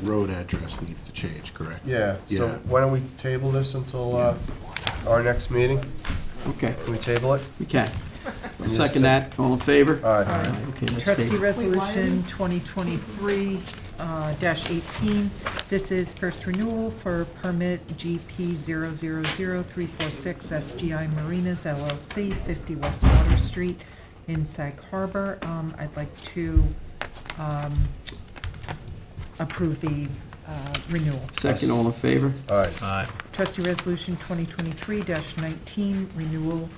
road address needs to change, correct? Yeah, so Yeah. why don't we table this until our next meeting? Okay, Can we table it? we can. Yes, Second sir. that, all in favor? All right. Okay, let's Trustee table. Resolution 2023-18. This is first renewal for permit GP 000346 SGI Marinas LLC, 50 West Water Street in Sag Harbor. I'd like to approve the renewal. Second, all in favor? All right. Aye. Trustee Resolution 2023-19, renewal,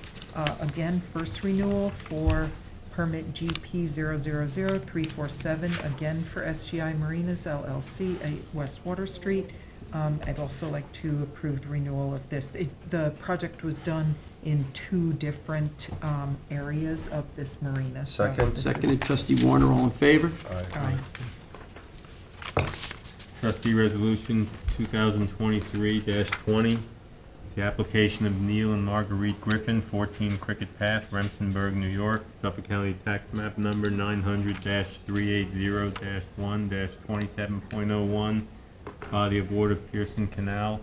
again, first renewal for permit GP 000347, again for SGI Marinas LLC, 8 West Water Street. I'd also like to approve the renewal of this. The project was done in 2 different areas of this marina. so Second. this is- Seconded, trustee Warner, all in favor? Aye. Trustee Resolution 2023-20. It's the application of Neil and Marguerite Griffin, 14 Cricket Path, Remsenburg, New York, Suffolk County Tax Map Number 900-380-1-27.01, body of water Pearson Canal.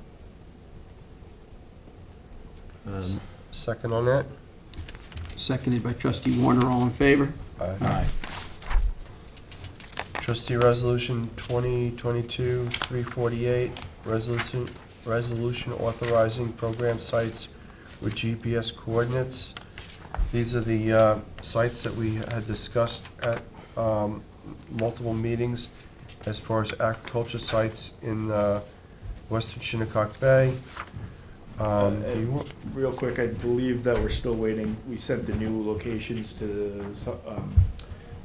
Second on that? Seconded by trustee Warner, all in favor? Aye. Trustee Resolution 2022-348, resolution authorizing program sites with GPS coordinates. These are the sites that we had discussed at multiple meetings as far as aquaculture sites in western Shinnecock Bay. Do you want? Real quick, I believe that we're still waiting. We sent the new locations to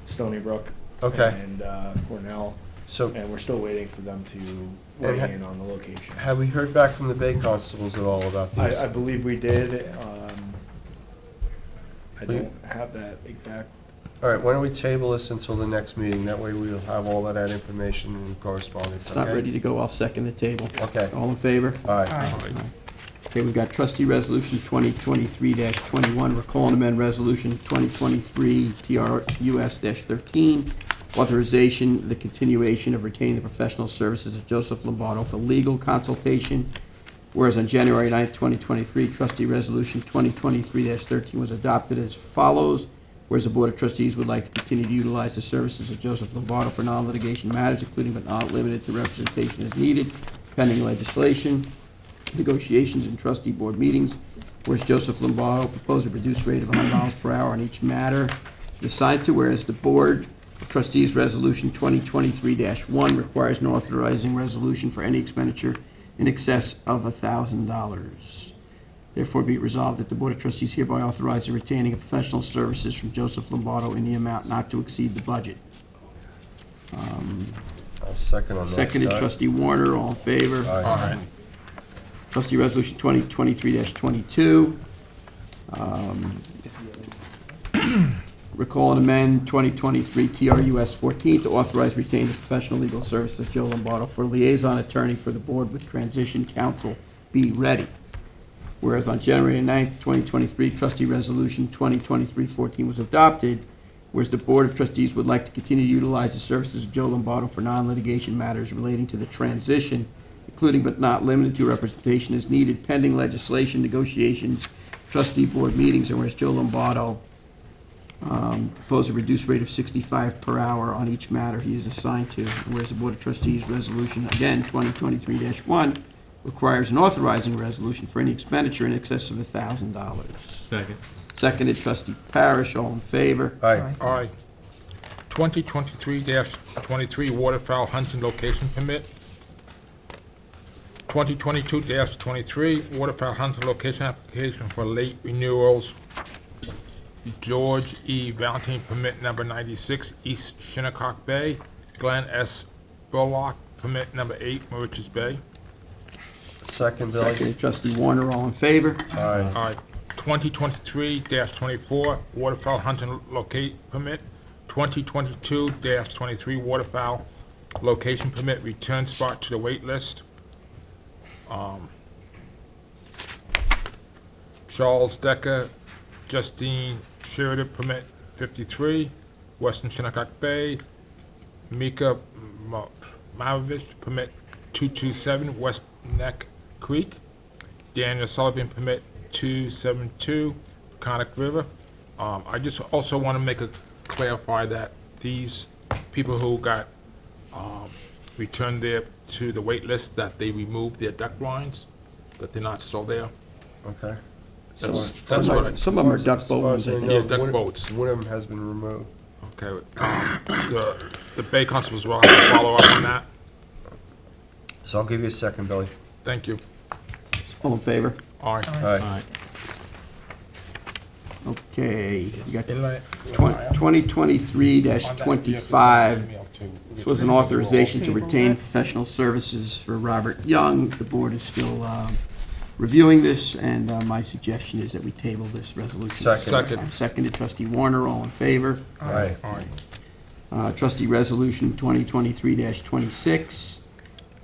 Stony Brook. Okay. And Cornell, So and we're still waiting for them to weigh in on the location. have we heard back from the Bay Constables at all about these? I believe we did. I don't have that exact. All right, why don't we table this until the next meeting? That way we'll have all of that information in correspondence, It's not okay? ready to go, I'll second the table. Okay. All in favor? All right. Aye. Okay, we've got trustee resolution 2023-21, recall and amend resolution 2023 TRUS-13, authorization, the continuation of retaining the professional services of Joseph Lombardo for legal consultation. Whereas on January 9th, 2023, trustee resolution 2023-13 was adopted as follows. Whereas the Board of Trustees would like to continue to utilize the services of Joseph Lombardo for non-litigation matters, including but not limited to representation as needed, pending legislation, negotiations, and trustee board meetings. Whereas Joseph Lombardo proposed a reduced rate of $100 per hour on each matter decided to, whereas the Board of Trustees Resolution 2023-1 requires no authorizing resolution for any expenditure in excess of $1,000. Therefore, be it resolved that the Board of Trustees hereby authorizes the retaining of professional services from Joseph Lombardo in the amount not to exceed the budget. I'll second on that, Seconded, Scott. Trustee Warner, all in favor? Aye. Trustee Resolution 2023-22. Recall and amend 2023 TRUS 14 to authorize retained professional legal services of Joe Lombardo for liaison attorney for the board with transition counsel. Be ready. Whereas on January 9th, 2023, Trustee Resolution 2023-14 was adopted, whereas the Board of Trustees would like to continue to utilize the services of Joe Lombardo for non-litigation matters relating to the transition, including but not limited to representation as needed, pending legislation, negotiations, trustee board meetings, and whereas Joe Lombardo proposed a reduced rate of $65 per hour on each matter he is assigned to, whereas the Board of Trustees Resolution, again, 2023-1, requires an authorizing resolution for any expenditure in excess of $1,000. Second. Seconded, Trustee Parish, all in favor? Aye. Aye. 2023-23 waterfowl hunting location permit. 2022-23 waterfowl hunting location application for late renewals. George E. Valentine permit number 96, East Shinnecock Bay. Glenn S. Bullock permit number 8, Mauritius Bay. Second, Billy. Seconded, Trustee Warner, all in favor? Aye. Aye. 2023-24 waterfowl hunting locate permit. 2022-23 waterfowl location permit, return spot to the wait list. Charles Decker, Justine Sheridan permit 53, Western Shinnecock Bay. Mika Maravich permit 227, West Neck Creek. Daniel Sullivan permit 272, Conic River. I just also want to clarify that these people who got returned there to the wait list, that they removed their duck blinds, that they're not still there. Okay. Some That's what I- of them are duck As far boats, as I I think. Yeah, know, duck one- boats. One of them has been removed. Okay, the Bay Constables will have to follow up on that. So I'll give you a second, Billy. Thank you. All in favor? Aye. Aye. Okay, you got Inlet- 2023-25. This was an authorization to retain professional services for Robert Young. The board is still reviewing this, and my suggestion is that we table this resolution. Second. Seconded, Trustee Warner, all in favor? Aye. Trustee Resolution 2023-26,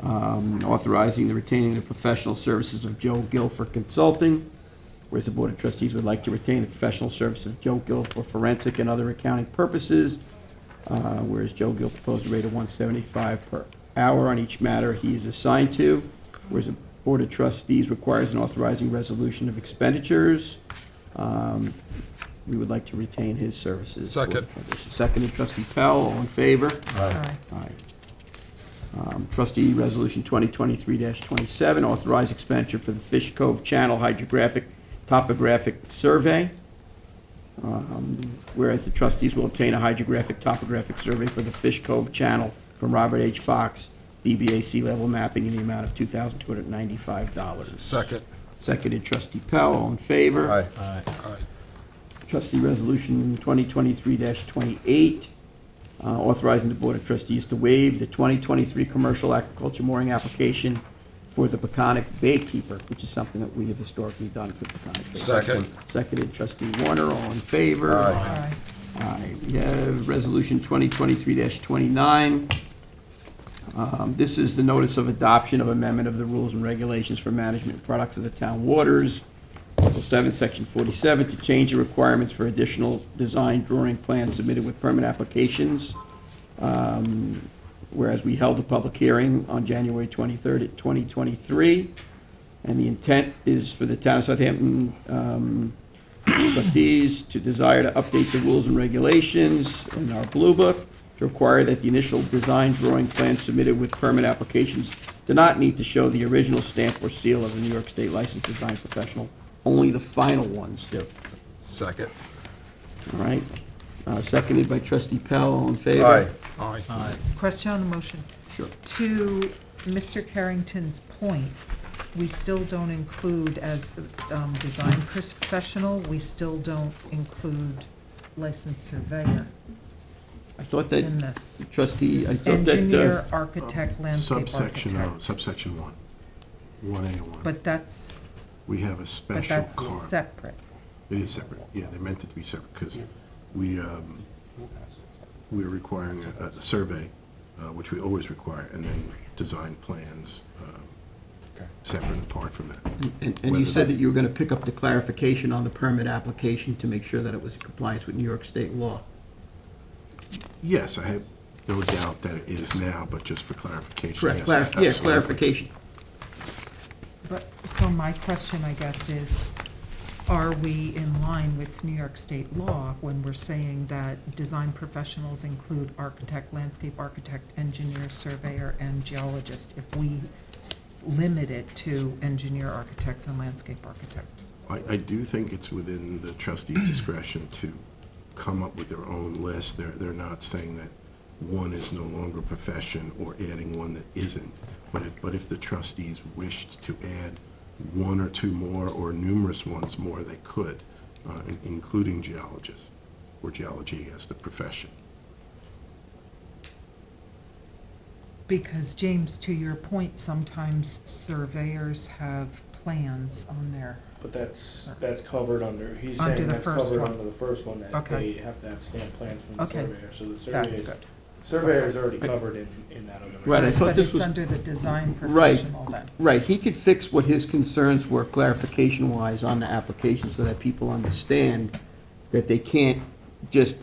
authorizing the retaining the professional services of Joe Gill for consulting, whereas the Board of Trustees would like to retain the professional services of Joe Gill for forensic and other accounting purposes, whereas Joe Gill proposed a rate of $175 per hour on each matter he is assigned to, whereas the Board of Trustees requires an authorizing resolution of expenditures. We would like to retain his services. for Second. transition. Seconded, Trustee Pell, all in favor? Aye. Aye. Trustee Resolution 2023-27, authorize expenditure for the Fish Cove Channel Hydrographic Topographic Survey. Whereas the trustees will obtain a hydrographic topographic survey for the Fish Cove Channel from Robert H. Fox, DBA Sea Level Mapping, in the amount of $2,295. Second. Seconded, Trustee Pell, all in favor? Aye. Aye. Trustee Resolution 2023-28, authorizing the Board of Trustees to waive the 2023 commercial aquaculture mooring application for the Peconic Baykeeper, which is something that we have historically done for Peconic Bay. Second. Seconded, Trustee Warner, all in favor? Aye. Aye. We have Resolution 2023-29. This is the notice of adoption of amendment of the rules and regulations for management and products of the town waters. Article 7, Section 47, to change the requirements for additional design drawing plans submitted with permit applications. Whereas we held a public hearing on January 23rd at 2023, and the intent is for the town of Southampton trustees to desire to update the rules and regulations in our Blue Book to require that the initial design drawing plans submitted with permit applications do not need to show the original stamp or seal of the New York State licensed design professional. Only the final ones do. Second. All right? Seconded by Trustee Pell, all in favor? Aye. Aye. Question on the motion. Sure. To Mr. Carrington's point, we still don't include, as the design professional, we still don't include licensed surveyor I thought in that, this. trustee, I thought that, Engineer, architect, landscape Subsection O, architect. subsection 1, 1A1. But that's, We have a but special that's card. separate. It is separate, yeah, they meant it to be separate, because we're requiring a survey, which we always require, and then design plans separate and apart from that. and you Whether said that you were gonna pick up the clarification on the permit application to make sure that it was in compliance with New York State law. Yes, I have no doubt that it is now, but just for clarification. Correct, yes, absolutely. clarification. But, so my question, I guess, is, are we in line with New York State law when we're saying that design professionals include architect, landscape architect, engineer, surveyor, and geologist, if we limit it to engineer, architect, and landscape architect? I do think it's within the trustee's discretion to come up with their own list. They're not saying that one is no longer a profession or adding one that isn't. But if the trustees wished to add one or two more or numerous ones more, they could, including geologists or geology as the profession. Because, James, to your point, sometimes surveyors have plans on their, But that's covered under, he's Under saying the that's first covered one. under the first one, that Okay. they have to have stamp plans from the Okay. surveyor, so the that's surveyor's, good. surveyor's already covered in that other. Right, I thought this But was. it's under the design Right. professional then. Right, he could fix what his concerns were clarification-wise on the application so that people understand that they can't just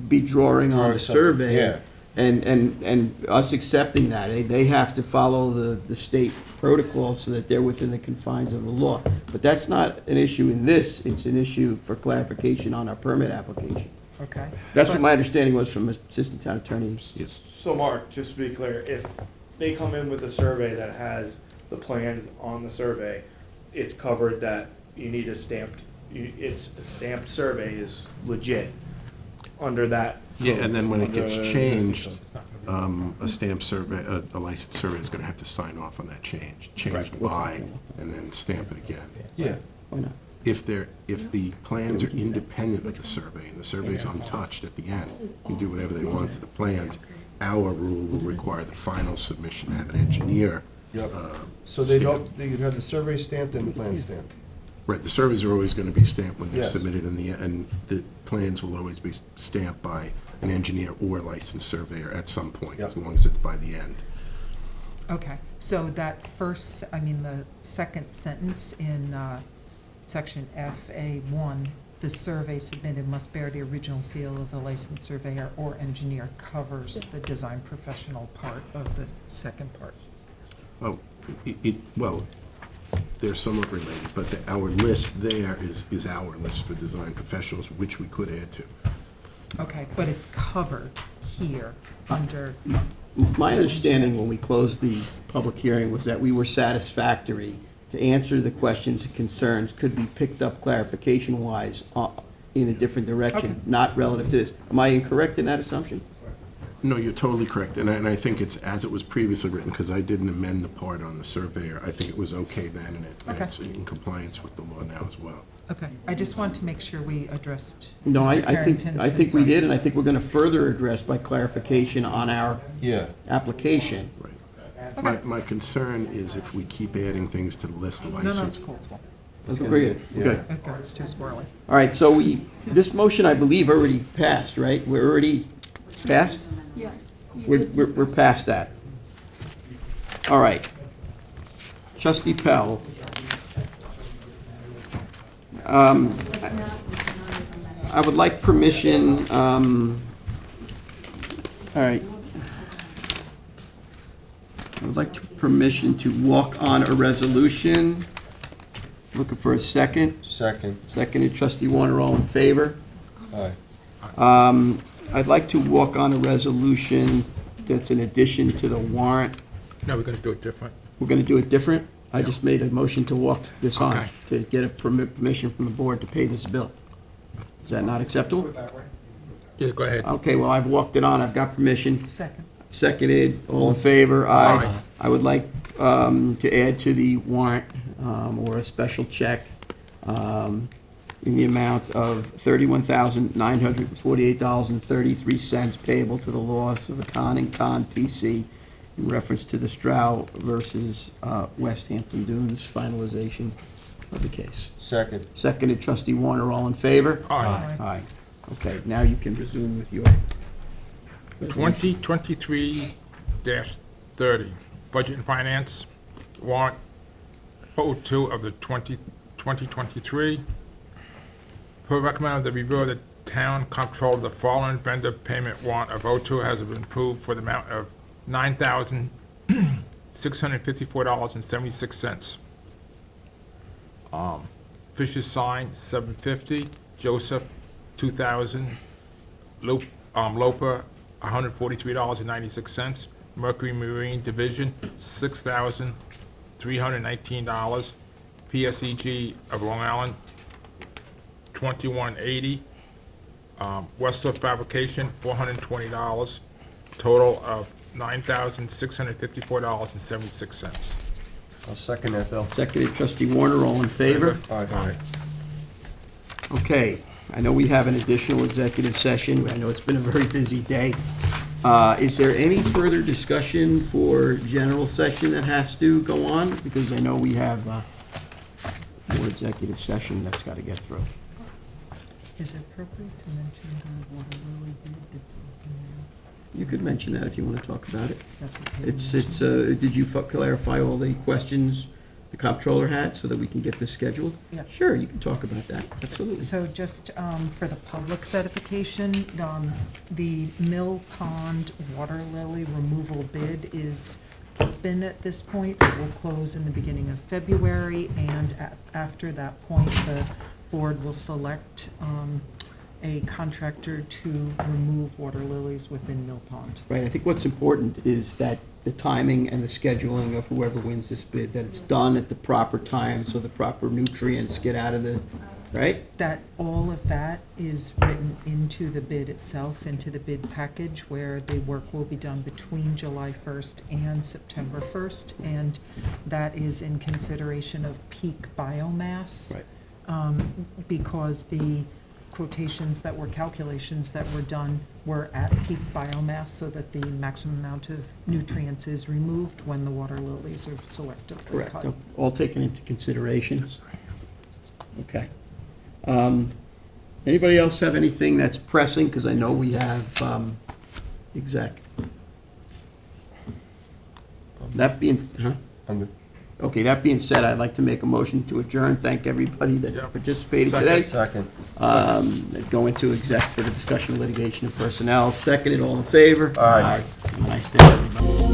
be drawing on the survey. And us accepting that, they have to follow the state protocol so that they're within the confines of the law. But that's not an issue in this, it's an issue for clarification on our permit application. Okay. That's what But- my understanding was from Assistant Town Attorney. So Mark, just to be clear, if they come in with a survey that has the plans on the survey, it's covered that you need a stamped, it's a stamped survey is legit under that. Yeah, and then when it gets under- changed, a stamp survey, a licensed surveyor is going to have to sign off on that change. Change by, and then stamp it again. Yeah. Why not? If the plans are independent of the survey, and the survey is untouched at the end, you can do whatever they want to the plans, our rule will require the final submission to have an engineer. So they stamp. don't, you have the survey stamped and the plan stamped. Right, the surveys are always going to be stamped when they're Yes. submitted, and the plans will always be stamped by an engineer or licensed surveyor at some point, as long as it's by the end. Okay, so that first, I mean, the second sentence in section FA1, the survey submitted must bear the original seal of the licensed surveyor or engineer, covers the design professional part of the second part. Oh, well, they're somewhat related, but our list there is our list for design professionals, which we could add to. Okay, but it's covered here under, My understanding when we closed the public hearing was that we were satisfactory to answer the questions and concerns could be picked up clarification-wise in a different direction, not relative to this. Am I incorrect in that assumption? No, you're totally correct, and I think it's as it was previously written, because I didn't amend the part on the surveyor. I think it was okay then, and Okay. it's in compliance with the law now as well. okay, I just want to make sure we addressed No, Mr. I think Carrington's we did, concerns. and I think we're gonna further address by clarification on our application. My concern is if we keep adding things to the list of No, no, it's license. cool, it's cool. Agreed, okay. Okay, it's too squirrely. All right, so this motion, I believe, already passed, right? We're already passed? Yes. We're past that. All right. Trustee Pell. I would like permission, all right. I would like permission to walk on a resolution. Looking for a second. Second. Seconded, trustee Warner, all in favor? Aye. I'd like to walk on a resolution that's in addition to the warrant. No, we're gonna do it different. We're going to do it different? I just made a motion to walk this on, Okay. to get a permission from the board to pay this bill. Is that not acceptable? Yeah, go ahead. Okay, well, I've walked it on, I've got permission. Second. Seconded, all in favor? Aye. I would like to add to the warrant, or a special check, in the amount of $31,948.33 payable to the loss of a Con and Con PC in reference to the Stroud versus West Hampton Dunes finalization of the case. Second. Seconded, trustee Warner, all in favor? Aye. Aye. Okay, now you can resume with your resolution. 2023-30, Budget and Finance, warrant 02 of the 2023. Per recommend the review of the town comptroller, the following vendor payment warrant of 02 has been approved for the amount of $9,654.76. Fisher's Sign, $750. Joseph, $2,000. Loper, $143.96. Mercury Marine Division, $6,319. PSEG of Long Island, $21.80. Westlaw Fabrication, $420. Total of $9,654.76. I'll second that, Bill. Seconded, trustee Warner, all in favor? Aye. Okay, I know we have an additional executive session. I know it's been a very busy day. Is there any further discussion for general session that has to go on? Because I know we have more executive session that's got to get through. Is it appropriate to mention the water lily bid that's open now? You could mention that if you want to talk about it. That's okay to It's, mention. did you clarify all the questions the comptroller had so that we can get this scheduled? Yeah. Sure, you can talk about that, absolutely. So just for the public's edification, the Mill Pond water lily removal bid is open at this point. It will close in the beginning of February, and after that point, the board will select a contractor to remove water lilies within Mill Pond. Right, I think what's important is that the timing and the scheduling of whoever wins this bid, that it's done at the proper time so the proper nutrients get out of the, right? That all of that is written into the bid itself, into the bid package, where the work will be done between July 1st and September 1st, and that is in consideration of peak biomass. Right. Because the quotations that were calculations that were done were at peak biomass, so that the maximum amount of nutrients is removed when the water lilies are selectively Correct, cut. all taken into consideration. Okay. Anybody else have anything that's pressing? Because I know we have exec. That being, huh? I'm good. Okay, that being said, I'd like to make a motion to adjourn. Thank everybody that participated today. Second. Go into exec for the discussion of litigation and personnel. Seconded, all in favor? Aye. Have a nice day, everybody.